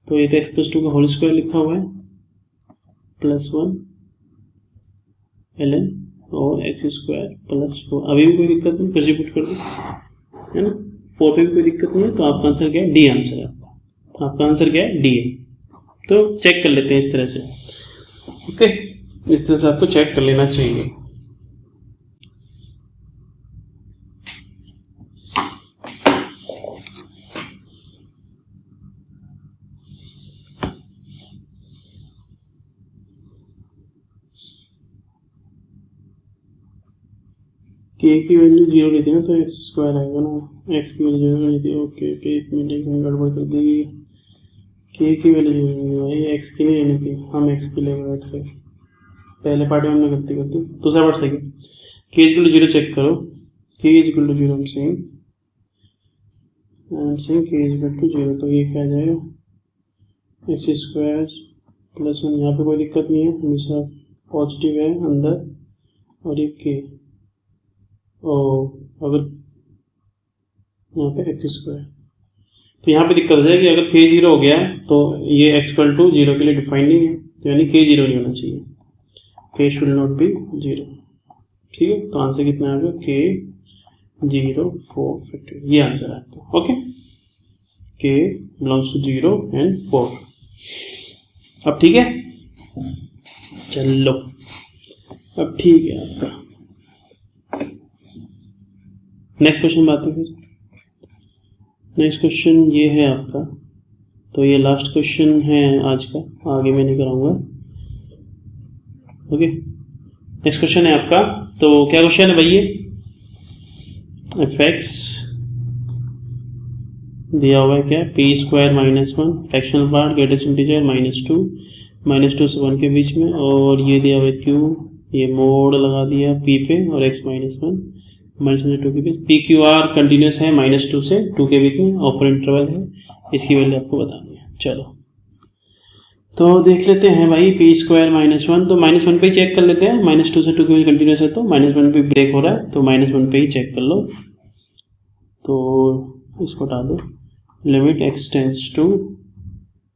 तो ये तो एक्स प्लस 2 का होल स्क्वायर लिखा हुआ है प्लस 1 ln और एक्स स्क्वायर प्लस 4, अभी भी कोई दिक्कत नहीं, फिर से पुट कर दो, है ना। 4 पे भी कोई दिक्कत नहीं है, तो आपका आंसर क्या है, डी आंसर है आपका आंसर क्या है, डी है। तो चेक कर लेते हैं इस तरह से। ओके, इस तरह से आपको चेक कर लेना चाहिए। के की वैल्यू 0 लेती है ना तो एक्स स्क्वायर आएगा ना, एक्स की वैल्यू 0 लेती है। ओके ओके, एक मिनट गड़बड़ कर देगी। के की वैल्यू 0 लेनी भाई, एक्स की नहीं लेनी थी, हम एक्स की लेकर बैठ गए पहले पार्ट में, हमने गलती कर दी। दूसरा पार्ट सही है, के इज इक्वल टू 0 चेक करो, के इज इक्वल टू 0 हम सेइंग के इज इक्वल टू 0, तो ये क्या आ जाएगा, एक्स स्क्वायर प्लस 1, यहाँ पे कोई दिक्कत नहीं है, हमेशा पॉजिटिव है अंदर, और ये के, और अगर यहाँ पे एक्स स्क्वायर, तो यहाँ पे दिक्कत हो जाएगी, अगर के 0 हो गया तो ये एक्स इक्वल टू 0 के लिए डिफाइंड नहीं है, तो यानी के 0 नहीं होना चाहिए, के शुड नॉट बी 0। ठीक है, तो आंसर कितना आ गया, के 0 4 फैक्टोरियल, ये आंसर है आपका। ओके, के बिलोंग्स टू 0 एंड 4। अब ठीक है, चलो अब ठीक है आपका। नेक्स्ट क्वेश्चन बात है फिर। नेक्स्ट क्वेश्चन ये है आपका, तो ये लास्ट क्वेश्चन है आज का, आगे मैं नहीं कराऊंगा। ओके, नेक्स्ट क्वेश्चन है आपका, तो क्या क्वेश्चन है भाई, ये एफ एक्स दिया हुआ है क्या, P square minus 1, fractional part greatest integer -2 से 1 के बीच में, और ये दिया हुआ है क्यू, ये मोड लगा दिया पी पे, और एक्स -1 से 2 के बीच, पी क्यू आर कंटिन्यूस है -2 से 2 के बीच में, ओपन इंटरवल है, इसकी वैल्यू आपको बतानी है। चलो तो देख लेते हैं भाई, पी स्क्वायर -1, तो -1 पे ही चेक कर लेते हैं, -2 से 2 के बीच कंटिन्यूस है तो -1 पे ब्रेक हो रहा है, तो -1 पे ही चेक कर लो। तो इसको हटा दो, limit x tends to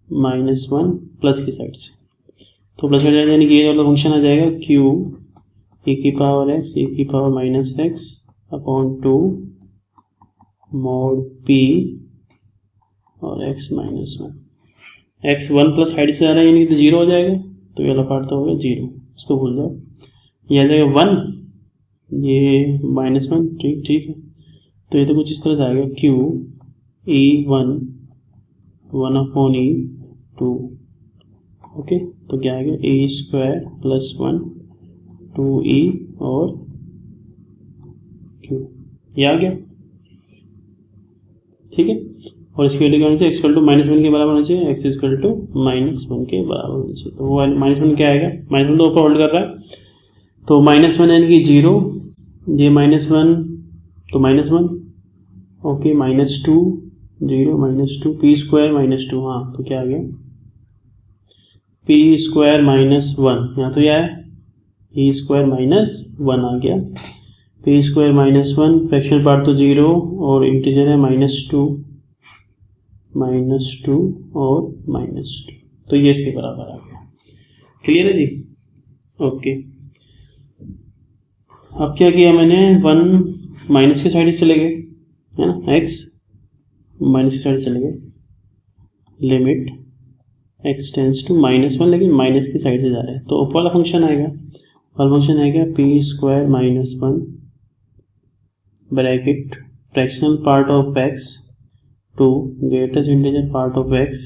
-1 plus की साइड से, तो प्लस हो जाएगा, यानी कि ये वाला फंक्शन आ जाएगा क्यू e की पावर x e की power -x upon 2 mode p और x -1, x 1 प्लस साइड से आ रहा है, यानी कि तो 0 हो जाएगा, तो ये वाला पार्ट तो हो गया 0, इसको भूल जाओ, ये आ जाएगा 1, ये -1, ठीक है, तो ये तो कुछ इस तरह से आएगा, q e1 1 upon e2। Okay, तो क्या आ गया, ए स्क्वायर प्लस 1 2e और q, ये आ गया। ठीक है, और इसकी वैल्यू क्या होनी चाहिए, एक्स इक्वल टू -1 के बराबर होना चाहिए, एक्स इक्वल टू -1 के बराबर होना चाहिए, तो वो -1 क्या आएगा, -1 तो ऊपर होल्ड कर रहा है, तो -1 यानी कि 0, ये -1 तो -1, ओके, -2 0 -2 पी स्क्वायर -2, हाँ तो क्या आ गया, पी स्क्वायर -1, यहाँ तो यह है पी स्क्वायर -1 आ गया, पी स्क्वायर -1, फ्रैक्शनल पार्ट तो 0 और इंटीजर है -2 और -2, तो ये इसके बराबर आ गया। क्लियर है जी, ओके। अब क्या किया मैंने, 1 माइनस के साइड से चले गए, है ना, x माइनस की साइड से चले गए, लिमिट x टेंड्स टू -1, लेकिन माइनस की साइड से जा रहे हैं, तो ऊपर वाला फंक्शन आएगा, वाला फंक्शन है क्या, P square -1 bracket fractional part of x to greatest integer part of x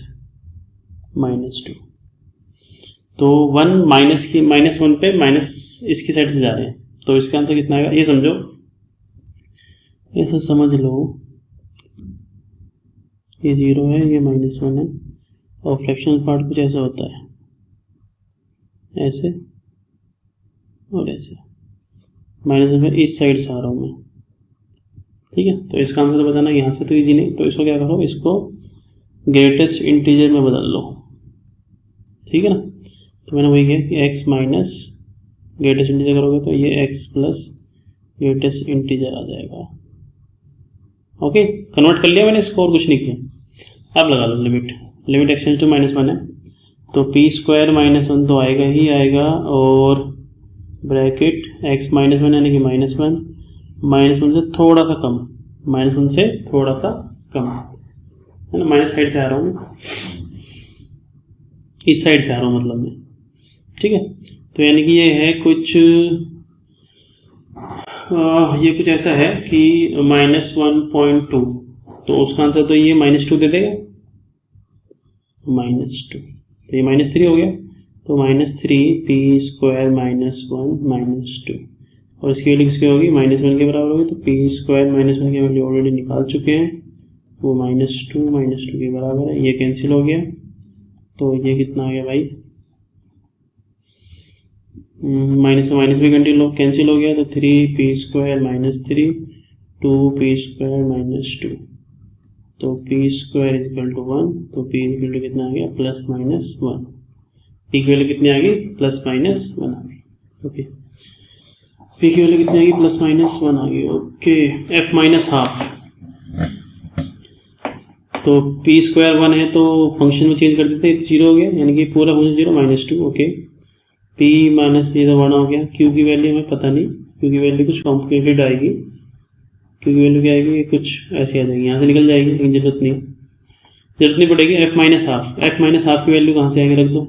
-2, तो 1 -1 पे माइनस इसकी साइड से जा रहे हैं, तो इसका आंसर कितना आएगा, ये समझो, ऐसा समझ लो, ये 0 है, ये -1 है, और फ्रैक्शनल पार्ट कुछ ऐसा होता है, ऐसे और ऐसे, -1 में इस साइड से आ रहा हूँ मैं, ठीक है, तो इसका आंसर तो बताना, यहाँ से तो इजी नहीं, तो इसको क्या करो, इसको ग्रेटेस्ट इंटीजर में बदल लो, ठीक है ना, तो मैंने वही किया कि x माइनस ग्रेटेस्ट इंटीजर करोगे तो ये x प्लस ग्रेटेस्ट इंटीजर आ जाएगा। ओके, कन्वर्ट कर लिया मैंने इसको, और कुछ नहीं किया। अब लगा लो लिमिट x टेंड्स टू -1 है, तो पी स्क्वायर -1 तो आएगा ही आएगा, और ब्रैकेट x -1 यानी कि -1 से थोड़ा सा कम, -1 से थोड़ा सा कम, है ना, माइनस साइड से आ रहा हूँ, इस साइड से आ रहा हूँ मतलब मैं, ठीक है, तो यानी कि ये है कुछ ये कुछ ऐसा है कि -1.2, तो उसका आंसर तो ये -2 दे देगा, -2, तो ये -3 हो गया, तो -3 पी स्क्वायर -1 -2, और इसकी वैल्यू किसकी होगी, -1 के बराबर होगी। तो पी स्क्वायर -1 की वैल्यू ऑलरेडी निकाल चुके हैं, वो -2 के बराबर है। ये कैंसिल हो गया, तो ये कितना आ गया भाई, माइनस में माइनस भी कैंसिल हो गया, तो 3p स्क्वायर -3 2p स्क्वायर -2, तो p स्क्वायर इक्वल टू 1, तो p इक्वल टू कितना आ गया, +-1। p की वैल्यू कितनी आ गई, +-1 आ गई। ओके, p की वैल्यू कितनी आ गई, +-1 आ गई। ओके, f -हाफ, तो p स्क्वायर 1 है तो फंक्शन में चेंज कर देते हैं, 0 हो गया, यानी कि पूरा फंक्शन 0 -2। ओके, p माइनस ये तो 1 हो गया। q की वैल्यू हमें पता नहीं, q की वैल्यू कुछ कॉम्प्लिकेटेड आएगी, q की वैल्यू क्या आएगी, कुछ ऐसी आ जाएगी, यहाँ से निकल जाएगी, लेकिन जरूरत नहीं पड़ेगी। f -हाफ की वैल्यू कहाँ से आएगी, रख दो,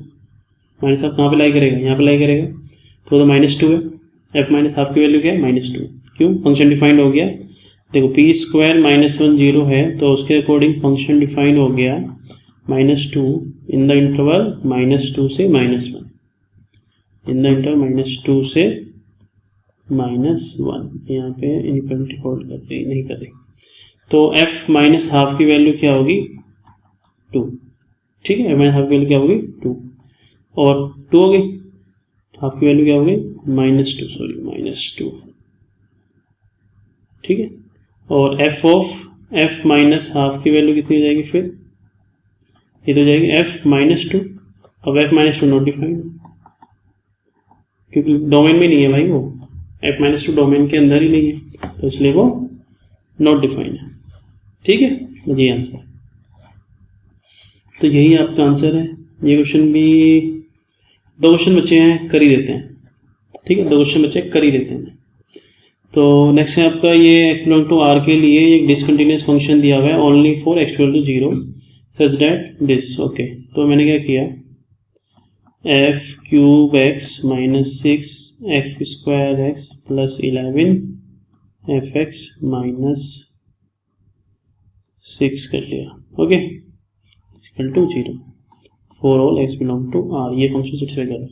माइनस हाफ कहाँ पे लाई करेगा, यहाँ पे लाई करेगा, तो -2 है। f -हाफ की वैल्यू क्या है, -2, क्यों, फंक्शन डिफाइंड हो गया। देखो p स्क्वायर -1 0 है, तो उसके अकॉर्डिंग फंक्शन डिफाइंड हो गया -2 इन द इंटरवल -2 से -1, इन द इंटरवल -2 से -1। यहाँ पे इनइक्वालिटी होल्ड कर रही, नहीं कर रही, तो f -हाफ की वैल्यू क्या होगी, 2। ठीक है, f -हाफ की वैल्यू क्या होगी, 2, और 2 हो गई, हाफ की वैल्यू क्या होगी, -2। ठीक है, और f -हाफ की वैल्यू कितनी हो जाएगी, फिर ये तो जाएगी f -2। अब f -2 नॉट डिफाइंड, क्योंकि डोमेन में नहीं है भाई, वो f -2 डोमेन के अंदर ही नहीं है, तो इसलिए वो नॉट डिफाइंड है। ठीक है, ये आंसर, तो यही आपका आंसर है। ये क्वेश्चन भी 2 क्वेश्चन बचे हैं, कर ही देते हैं। ठीक है, 2 क्वेश्चन बचे कर ही देते हैं। तो नेक्स्ट है आपका ये x बिलोंग टू r के लिए एक डिसकंटिन्यूस फंक्शन दिया हुआ है, only for x equal to 0 such that this. Okay, तो मैंने क्या किया, f³ x -6 f² x + 11 fx -6 कर लिया। Okay, equal to 0 for all x belong to r, ये फंक्शन सेटिस्फाई कर रहा है।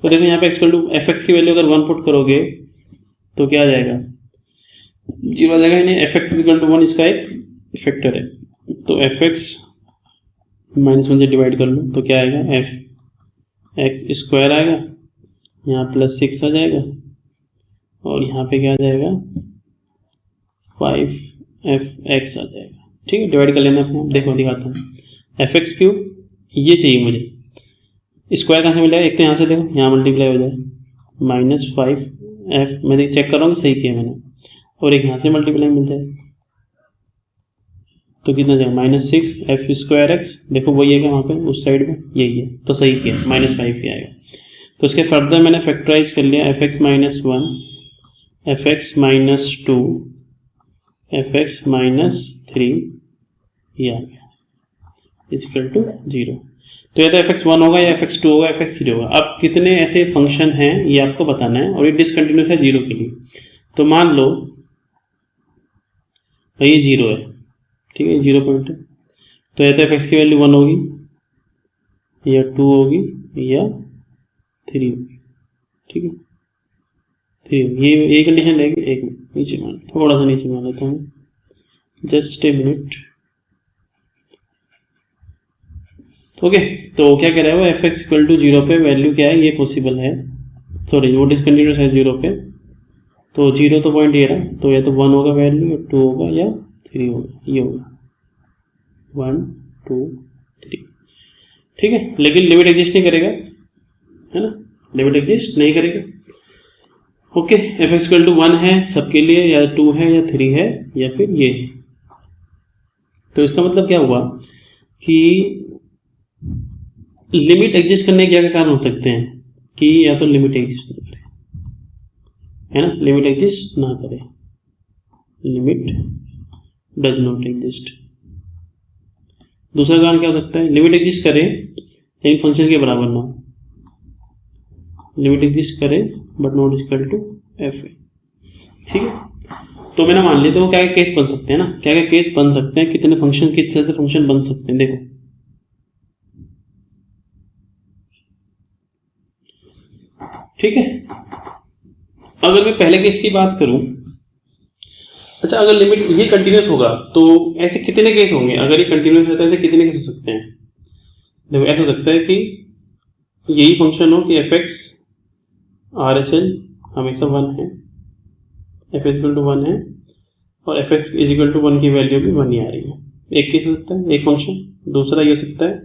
तो देखो यहाँ पे इक्वल टू fx की वैल्यू अगर 1 पुट करोगे तो क्या आ जाएगा, 0 आ जाएगा, यानी fx इक्वल टू 1 इसका एक फैक्टर है। तो fx -1 से डिवाइड कर लो तो क्या आएगा, fx² आएगा, यहाँ +6 आ जाएगा, और यहाँ पे क्या आ जाएगा, 5fx आ जाएगा। ठीक है, डिवाइड कर लेना अपने, देखो दिखाता हूँ, fx³ ये चाहिए मुझे, स्क्वायर कहाँ से मिल जाएगा, एक तो यहाँ से देखो, यहाँ मल्टीप्लाई हो जाए -5f, मैं चेक कर रहा हूँ कि सही किया मैंने, और एक यहाँ से मल्टीप्लाई मिल जाए तो कितना जाएगा, -6 f² x, देखो वही है क्या वहाँ पे उस साइड में, यही है, तो सही किया, -5 की आएगा। तो इसके फर्दर मैंने फैक्टराइज कर लिया, fx -1 fx -2 fx -3 ये आ गया इक्वल टू 0। तो या तो fx1 होगा या fx2 होगा fx3 होगा। अब कितने ऐसे फंक्शन हैं ये आपको बताना है, और ये डिसकंटिन्यूस है 0 के लिए। तो मान लो ये 0 है, ठीक है, 0 पॉइंट है, तो या तो fx की वैल्यू 1 होगी या 2 होगी या 3 होगी। ठीक है, 3 होगी, ये कंडीशन रहेगी। एक मिनट नीचे मान, थोड़ा सा नीचे मान लेता हूँ, जस्ट ए मिनट। ओके, तो क्या कह रहा है वो, fx इक्वल टू 0 पे वैल्यू क्या है, ये पॉसिबल है, सॉरी वो डिसकंटिन्यूस है 0 पे, तो 0 तो पॉइंट ये रहा, तो या तो 1 होगा वैल्यू, या 2 होगा या 3 होगा, ये होगा 1 2 3। ठीक है, लेकिन लिमिट एग्जिस्ट नहीं करेगा, है ना, लिमिट एग्जिस्ट नहीं करेगा। ओके, fx इक्वल टू 1 है सबके लिए, या 2 है या 3 है या फिर ये। तो इसका मतलब क्या हुआ कि लिमिट एग्जिस्ट करने के क्या कारण हो सकते हैं, कि या तो लिमिट एग्जिस्ट ना करे, है ना, लिमिट एग्जिस्ट ना करे, लिमिट डज नॉट एग्जिस्ट। दूसरा कारण क्या हो सकता है, लिमिट एग्जिस्ट करे लेकिन फंक्शन के बराबर ना हो, लिमिट एग्जिस्ट करे but not equal to f। ठीक है, तो मैंने मान लिया, तो वो क्या क्या केस बन सकते हैं ना, क्या क्या केस बन सकते हैं, कितने फंक्शन किस तरह से फंक्शन बन सकते हैं। देखो ठीक है, अगर मैं पहले केस की बात करूं, अच्छा अगर लिमिट ये कंटिन्यूस होगा तो ऐसे कितने केस होंगे? अगर ये कंटिन्यूस रहता है ऐसे कितने केस हो सकते हैं? देखो ऐसा हो सकता है कि यही फंक्शन हो कि F x R H L हमेशा 1 है, एफ इज इक्वल टू 1 है और F x is equal to 1 की वैल्यू भी 1 ही आ रही है। एक केस हो सकता है, एक फंक्शन। दूसरा ये हो सकता है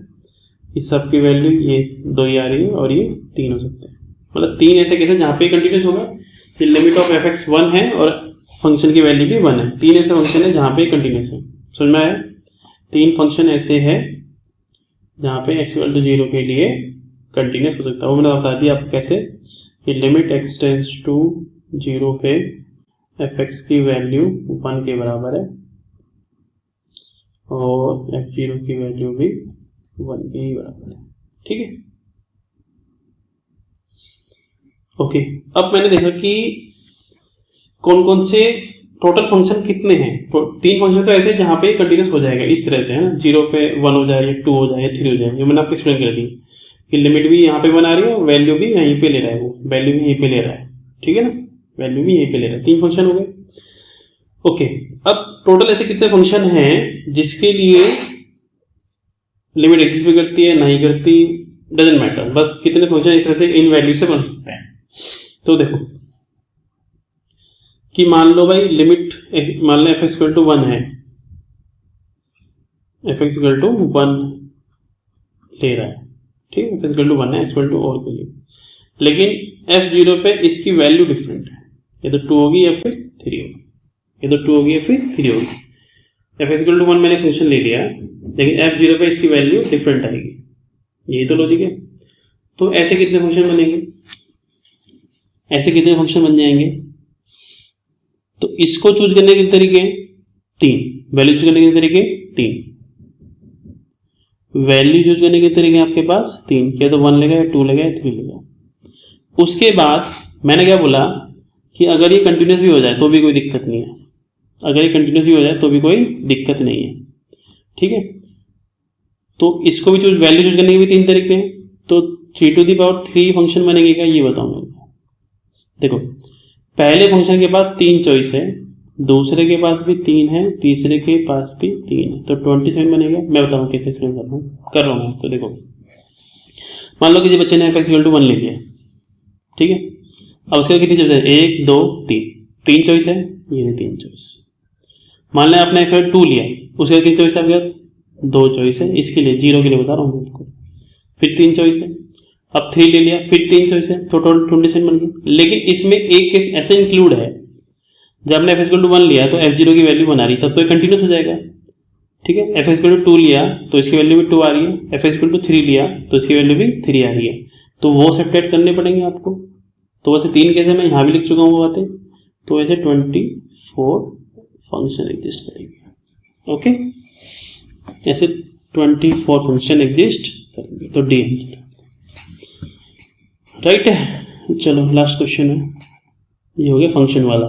इस सब की वैल्यू ये 2 ही आ रही है और ये 3 हो सकते हैं। मतलब 3 ऐसे केस हैं जहाँ पे कंटिन्यूस होगा कि लिमिट ऑफ एफ एक्स 1 है और फंक्शन की वैल्यू भी 1 है। 3 ऐसे फंक्शन है जहाँ पे कंटिन्यूस है। समझ में आया? 3 फंक्शन ऐसे है जहाँ पे एक्स इक्वल टू 0 के लिए कंटिन्यूस हो सकता है। वो मैंने बता दिया आपको कैसे, कि लिमिट एक्स टेंड्स टू 0 पे एफ एक्स की वैल्यू 1 के बराबर है और एफ 0 की वैल्यू भी 1 के ही बराबर है। ठीक है, ओके। अब मैंने देखा कि कौन कौन से टोटल फंक्शन कितने हैं। तो 3 फंक्शन तो ऐसे हैं जहाँ पे कंटिन्यूस हो जाएगा इस तरह से, है ना, 0 पे 1 हो जाए या 2 हो जाए या 3 हो जाए। ये मैंने आपको एक्सप्लेन कर दी कि लिमिट भी यहाँ पे 1 आ रही है, वैल्यू भी यहीं पे ले रहा है, वो वैल्यू भी यहीं पे ले रहा है। ठीक है ना, वैल्यू भी यहीं पे ले रहा है। 3 फंक्शन हो गए। ओके, अब टोटल ऐसे कितने फंक्शन हैं जिसके लिए लिमिट एग्जिस्ट भी करती है नहीं करती, डजेंट मैटर, बस कितने फंक्शन इस तरह से इन वैल्यू से बन सकते हैं। तो देखो कि मान लो भाई लिमिट मान लो एफ एक्स इक्वल टू 1 है, एफ एक्स इक्वल टू 1 ले रहा है। ठीक है, एफ एक्स इक्वल टू 1 है, एक्स इक्वल टू और के लिए, लेकिन एफ 0 पे इसकी वैल्यू डिफरेंट है, ये तो 2 होगी या फिर 3 होगी, ये तो 2 होगी या फिर 3 होगी। एफ एक्स इक्वल टू 1 मैंने फंक्शन ले लिया, लेकिन एफ 0 पे इसकी वैल्यू डिफरेंट आएगी। यही तो लॉजिक है। तो ऐसे कितने फंक्शन बनेंगे, ऐसे कितने फंक्शन बन जाएंगे? तो इसको चूज करने के तरीके 3, वैल्यू चूज करने के तरीके 3, वैल्यू चूज करने के तरीके आपके पास 3, क्या तो 1 लेगा या 2 लेगा या 3 लेगा। उसके बाद मैंने क्या बोला कि अगर ये कंटिन्यूस भी हो जाए तो भी कोई दिक्कत नहीं है, अगर ये कंटिन्यूस भी हो जाए तो भी कोई दिक्कत नहीं है। ठीक है, तो इसको भी चूज, वैल्यू चूज करने के भी 3 तरीके हैं। तो 3 फंक्शन बनेंगे क्या, ये बताऊंगा। देखो पहले फंक्शन के बाद 3 चॉइस है, दूसरे के पास भी 3 है, तीसरे के पास भी 3 है, तो 27 बनेगा। मैं बताऊँ कैसे एक्सप्लेन कर रहा हूँ। तो देखो मान लो किसी बच्चे ने एफ एक्स इक्वल टू 1 ले लिया, ठीक है। अब उसके कितनी चॉइस है, 1 2 3 चॉइस है, ये 3 चॉइस। मान लें आपने एफ 2 लिया, उसके कितनी चॉइस है आपके 2 चॉइस है, इसके लिए 0 के लिए बता रहा हूँ आपको, फिर 3 चॉइस है। अब 3 ले लिया, फिर 3 चॉइस है, तो टोटल 27 बन गई। लेकिन इसमें एक केस ऐसे इंक्लूड है, जब आपने एफ इक्वल टू 1 लिया तो एफ 0 की वैल्यू 1 आ रही, तब तो ये कंटिन्यूस हो जाएगा। ठीक है, एफ इक्वल टू 2 लिया तो इसकी वैल्यू भी 2 आ रही है, एफ इक्वल टू 3 लिया तो इसकी वैल्यू भी 3 आ रही है, तो वो सब्ट्रैक्ट करने पड़ेंगे आपको। तो वैसे 3 केस है, मैं यहाँ भी लिख चुका हूँ वो बातें। तो वैसे 24 फंक्शन एग्जिस्ट करेंगे। ओके, ऐसे 24 फंक्शन एग्जिस्ट करेंगे। तो डी आंसर राइट है। चलो लास्ट क्वेश्चन है, ये हो गया फंक्शन वाला।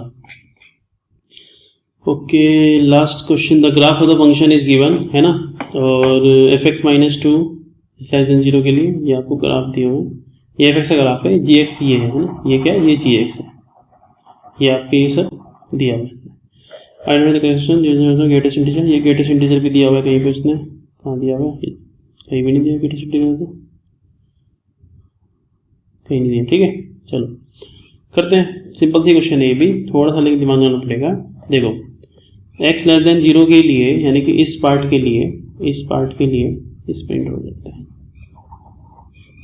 Okay, last question, the graph of the function is given, है ना, और F X minus 2 less than 0 के लिए ये आपको ग्राफ दिए हुए हैं। ये एफ एक्स का ग्राफ है, जी एक्स ये है ना, ये क्या है, ये जी एक्स है, ये आपके ये सब दिया हुआ है। Identify the question greatest integer, ये ग्रेटेस्ट इंटीजर भी दिया हुआ है कहीं पे, उसने कहाँ दिया हुआ है, कहीं भी नहीं दिया ग्रेटेस्ट इंटीजर, तो कहीं नहीं दिया। ठीक है, चलो करते हैं। सिंपल सी क्वेश्चन है ये भी, थोड़ा सा लेकिन दिमाग लगाना पड़ेगा। देखो x लेस देन 0 के लिए, यानी कि इस पार्ट के लिए इस पे इंटर हो जाता है।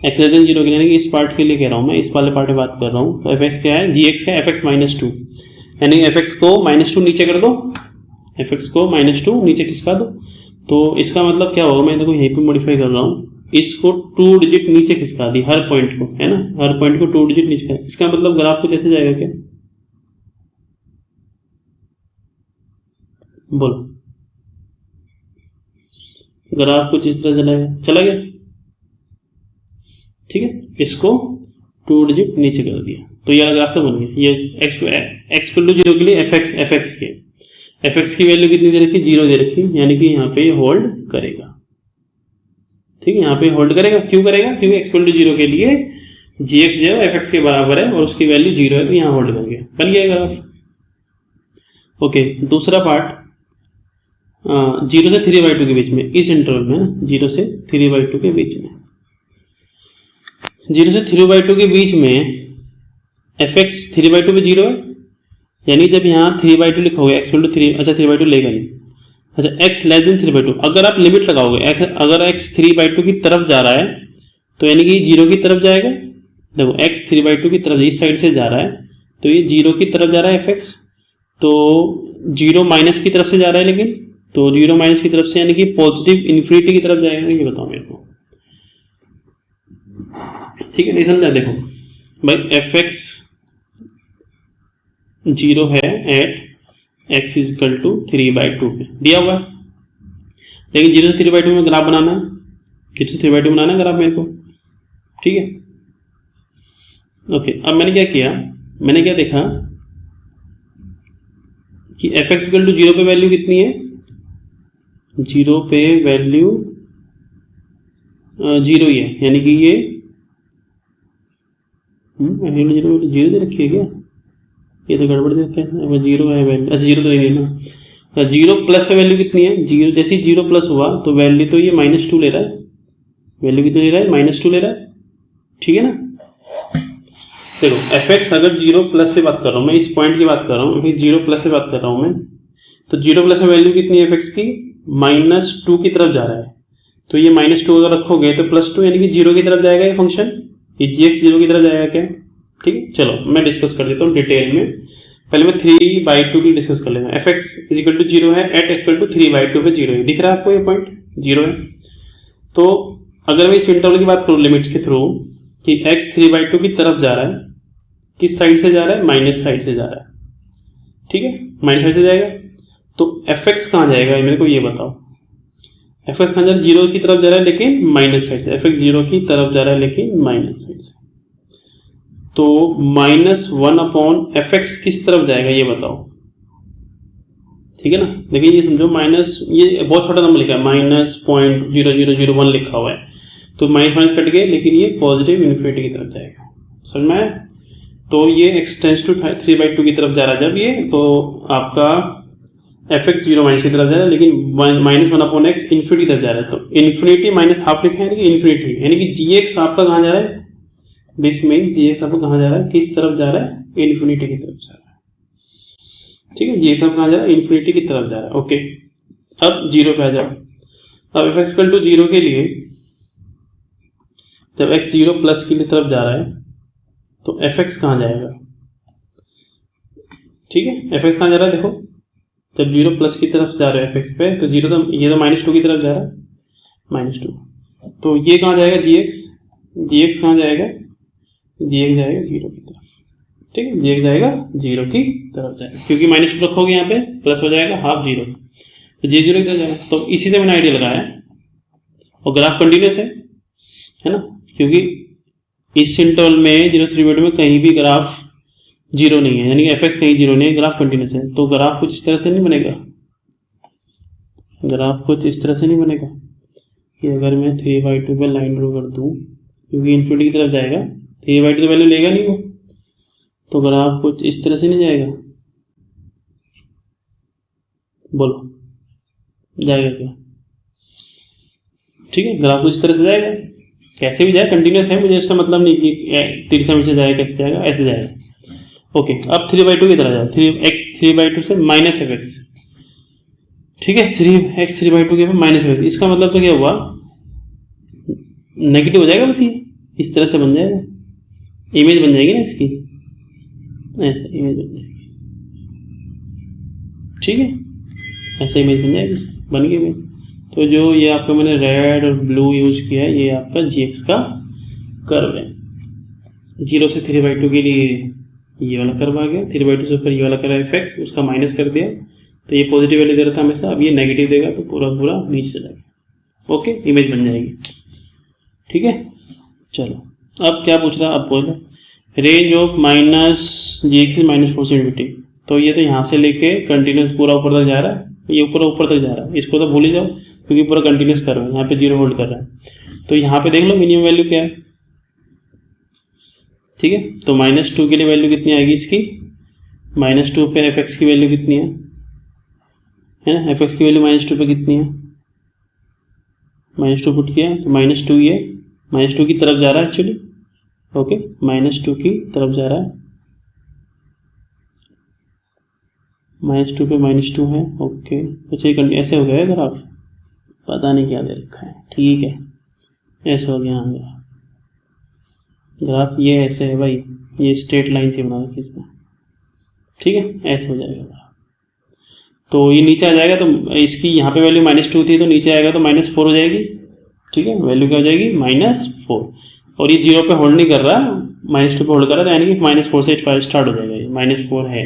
x लेस देन 0 के लिए, यानी कि इस पार्ट के लिए कह रहा हूँ मैं, इस वाले पार्ट में बात कर रहा हूँ। तो एफ एक्स क्या है, जी एक्स का एफ एक्स माइनस 2, यानी एफ एक्स को माइनस 2 नीचे कर दो, एफ एक्स को माइनस 2 नीचे खिसका दो। तो इसका मतलब क्या होगा, मैं देखो यहीं पे मॉडिफाई कर रहा हूँ, इसको 2 डिजिट नीचे खिसका दी, हर पॉइंट को, है ना, हर पॉइंट को 2 डिजिट नीचे। इसका मतलब ग्राफ कुछ ऐसे जाएगा क्या, बोलो, ग्राफ कुछ इस तरह चला गया। ठीक है, इसको 2 डिजिट नीचे कर दिया, तो ये ग्राफ तो बन गया। ये एक्स इक्वल टू 0 के लिए एफ एक्स की वैल्यू कितनी दे रखी, 0 दे रखी, यानी कि यहाँ पे होल्ड करेगा। ठीक है, यहाँ पे होल्ड करेगा, क्यों करेगा, क्योंकि एक्स इक्वल टू 0 के लिए जी एक्स जो है एफ एक्स के बराबर है और उसकी वैल्यू 0 है, तो यहाँ होल्ड कर गया, बन गया ग्राफ। ओके, दूसरा पार्ट 0 से 3/2 के बीच में, इस इंटरवल में ना 0 से 3/2 के बीच में, 0 से 3/2 के बीच में एफ एक्स 3/2 में 0 है, यानी जब यहाँ 3/2 लिखोगे एक्स इक्वल टू 3, अच्छा 3/2 लेगा नहीं, अच्छा x लेस देन 3/2, अगर आप लिमिट लगाओगे अगर x 3/2 की तरफ जा रहा है तो यानी कि 0 की तरफ जाएगा। देखो x 3/2 की तरफ इस साइड से जा रहा है तो ये 0 की तरफ जा रहा है fx, तो 0 माइनस की तरफ से जा रहा है, लेकिन तो 0 माइनस की तरफ से यानी कि पॉजिटिव इन्फिनिटी की तरफ जाएगा, ये बताओ मेरे को, ठीक है? नहीं समझा? देखो भाई fx 0 है at x is equal to 3/2 पे दिया हुआ है, लेकिन 0 से 3/2 में ग्राफ बनाना है, 0 से 3/2 बनाना है ग्राफ मेरे को, ठीक है? ओके, अब मैंने क्या किया, मैंने क्या देखा कि एफ एक्स इक्वल टू 0 पे वैल्यू कितनी है, 0 पे वैल्यू 0 ही है, यानी कि ये 0 दे रखी है क्या, ये तो गड़बड़ दे रखा है, 0 है वैल्यू, अच्छा 0 तो नहीं है ना, 0 प्लस पे वैल्यू कितनी है, 0 जैसे ही 0 प्लस हुआ तो वैल्यू तो ये -2 ले रहा है, वैल्यू कितनी ले रहा है, -2 ले रहा है, ठीक है ना? देखो एफ एक्स अगर 0 प्लस पे बात कर रहा हूँ मैं, इस पॉइंट की बात कर रहा हूँ, 0 प्लस पे बात कर रहा हूँ मैं, तो 0 प्लस में वैल्यू कितनी है एफ एक्स की, -2 की तरफ जा रहा है, तो ये -2 अगर रखोगे तो +2 यानी कि 0 की तरफ जाएगा ये फंक्शन, ये जी एक्स 0 की तरफ जाएगा क्या, ठीक है? चलो मैं डिस्कस कर लेता हूँ डिटेल में, पहले मैं 3/2 की डिस्कस कर लेता हूँ। F x is equal to 0 है एट एक्स इक्वल टू 3/2 पे 0 है, दिख रहा है आपको ये पॉइंट 0 है, तो अगर मैं इस इंटरवल की बात करूँ लिमिट्स के थ्रू कि x 3/2 की तरफ जा रहा है, किस साइड से जा रहा है, माइनस साइड से जा रहा है, ठीक है? माइनस साइड से जाएगा तो एफ एक्स कहाँ जाएगा मेरे को ये बताओ, एफ एक्स कहाँ जा रहा है, 0 की तरफ जा रहा है लेकिन माइनस साइड से, एफ एक्स 0 की तरफ जा रहा है लेकिन माइनस साइड से, तो -1 एफ एक्स किस तरफ जाएगा ये बताओ, ठीक है ना? देखिए ये समझो माइनस, ये बहुत छोटा नंबर लिखा है, -0.0001 लिखा हुआ है, तो माइनस कट गए लेकिन ये पॉजिटिव इन्फिनिटी की तरफ जाएगा, समझ में आया? तो ये x टेंड्स टू 3/2 की तरफ जा रहा है जब ये, तो आपका एफ एक्स 0 माइनस की तरफ जा रहा है, लेकिन -1/x इन्फिनिटी तरफ जा रहा है, तो इन्फिनिटी माइनस हाफ लिखा है इन्फिनिटी, यानी कि जी एक्स आपका कहाँ जा रहा है, दिस मीन जी एक्स आपका कहाँ जा रहा है, किस तरफ जा रहा है, इन्फिनिटी की तरफ जा रहा है, ठीक है? जी एक्स कहाँ जा रहा है, इन्फिनिटी की तरफ जा रहा है। ओके, अब 0 पे आ जाओ, अब एफ एक्स इक्वल टू 0 के लिए जब x 0 प्लस की तरफ जा रहा है तो एफ एक्स कहाँ जाएगा, ठीक है? एफ एक्स कहाँ जा रहा है, देखो जब 0 प्लस की तरफ जा रहा है एफ एक्स पे, तो 0 तो ये तो -2 की तरफ जा रहा है, -2, तो ये कहाँ जाएगा, जी एक्स कहाँ जाएगा, जी एक्स जाएगा 0 की तरफ, ठीक है? जी एक्स जाएगा 0 की तरफ जाएगा, क्योंकि -2 रखोगे यहाँ पे प्लस हो जाएगा हाफ 0, तो जी 0 की तरफ जाएगा, तो इसी से मैंने आइडिया लगाया, और ग्राफ कंटिन्यूस है ना, क्योंकि इस इंटरवल में 0 3/2 में कहीं भी ग्राफ 0 नहीं है, यानी कि एफ एक्स कहीं 0 नहीं है, ग्राफ कंटिन्यूस है, तो ग्राफ कुछ इस तरह से नहीं बनेगा, ग्राफ कुछ इस तरह से नहीं बनेगा कि अगर मैं 3/2 पे लाइन ड्रॉ कर दूं, क्योंकि इन्फिनिटी की तरफ जाएगा, 3/2 तो वैल्यू लेगा नहीं वो, तो ग्राफ कुछ इस तरह से नहीं जाएगा, बोलो जाएगा क्या, ठीक है? ग्राफ कुछ इस तरह से जाएगा, कैसे भी जाए कंटिन्यूस है, मुझे इससे मतलब नहीं कि 3 से जाएगा, कैसे जाएगा, ऐसे जाएगा। ओके, अब 3/2 की तरह जाओ, 3x 3/2 से माइनस एफ एक्स, ठीक है? 3x 3/2 के माइनस एफ एक्स, इसका मतलब तो क्या हुआ, नेगेटिव हो जाएगा, बस ये इस तरह से बन जाएगा, इमेज बन जाएगी ना इसकी, ऐसा इमेज बन जाएगी, ठीक है? ऐसा इमेज बन जाएगी, बन गई इमेज। तो जो ये आपका मैंने रेड और ब्लू यूज किया है, ये आपका जी एक्स का कर्व है, 0 से 3/2 के लिए ये वाला कर्व आ गया, 3/2 से ऊपर ये वाला कर्व एफ एक्स, उसका माइनस कर दिया, तो ये पॉजिटिव वैल्यू दे रहा था हमेशा, अब ये नेगेटिव देगा तो पूरा नीचे जाएगा, ओके? इमेज बन जाएगी, ठीक है? चलो अब क्या पूछ रहा है, अब बोलो range of -g x -4 centimetre, तो ये तो यहाँ से लेके कंटिन्यूस पूरा ऊपर तक जा रहा है, ये ऊपर तक जा रहा है, इसको तो भूल ही जाओ क्योंकि पूरा कंटिन्यूस कर रहा है, यहाँ पे 0 होल्ड कर रहा है, तो यहाँ पे देख लो मिनिमम वैल्यू क्या है, ठीक है। तो -2 के लिए वैल्यू कितनी आएगी इसकी, -2 पे एफ की वैल्यू कितनी है ना, एफ की वैल्यू -2 पे कितनी है, -2 पुट किया तो -2 ये -2 की तरफ जा रहा है एक्चुअली, ओके, -2 की तरफ जा रहा है, -2 पे -2 है, ओके। अच्छा ये ऐसे हो गया अगर आप, पता नहीं क्या दे रखा है, ठीक है, ऐसे हो गया हाँ ग्राफ, ये ऐसे है भाई, ये स्ट्रेट लाइन से बना रखी इसने, ठीक है, ऐसे हो जाएगा। तो ये नीचे आ जाएगा, तो इसकी यहाँ पे वैल्यू -2 थी, तो नीचे आएगा तो -4 हो जाएगी, ठीक है, वैल्यू क्या हो जाएगी -4, और ये 0 पे होल्ड नहीं कर रहा, -2 पे होल्ड कर रहा है, तो यानी कि -4 से स्टार्ट हो जाएगा, ये -4 है,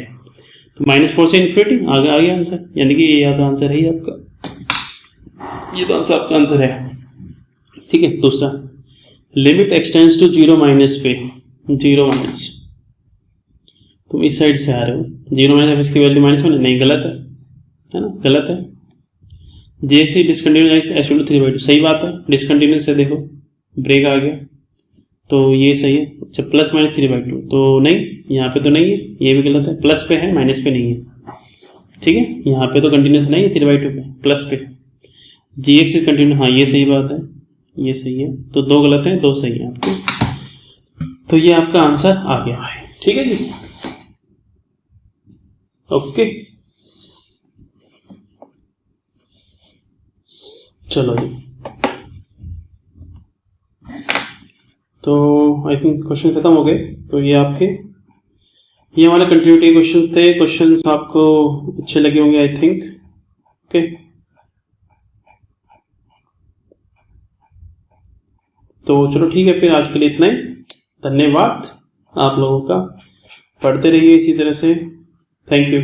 तो -4 से इन्फिनिटी आ गया आंसर, यानी कि ये या तो आंसर है आपका, ये तो आंसर आपका आंसर है, ठीक है। दूसरा, लिमिट एक्सटेंड्स टू 0 पे, 0 तुम इस साइड से आ रहे हो, 0 - इसकी वैल्यू -1 नहीं, गलत है ना, गलत है। जैसे डिसकंटिन्यूस -3/2 सही बात है, डिसकंटिन्यूस है, देखो ब्रेक आ गया, तो ये सही है। अच्छा +-3/2 तो नहीं, यहाँ पे तो नहीं है, ये भी गलत है, प्लस पे है माइनस पे नहीं है, ठीक है, यहाँ पे तो कंटिन्यूस नहीं है 3/2 पे, प्लस पे gx इज कंटिन्यूस, हाँ ये सही बात है, ये सही है, तो 2 गलत हैं 2 सही है आपके, तो ये आपका आंसर आ गया है, ठीक है जी, ओके। चलो जी, तो आई थिंक क्वेश्चन खत्म हो गए, तो ये आपके, ये हमारे कंटिन्यूटी क्वेश्चंस थे, क्वेश्चंस आपको अच्छे लगे होंगे आई थिंक, ओके। तो चलो ठीक है, फिर आज के लिए इतना ही, धन्यवाद आप लोगों का, पढ़ते रहिए इसी तरह से, थैंक यू।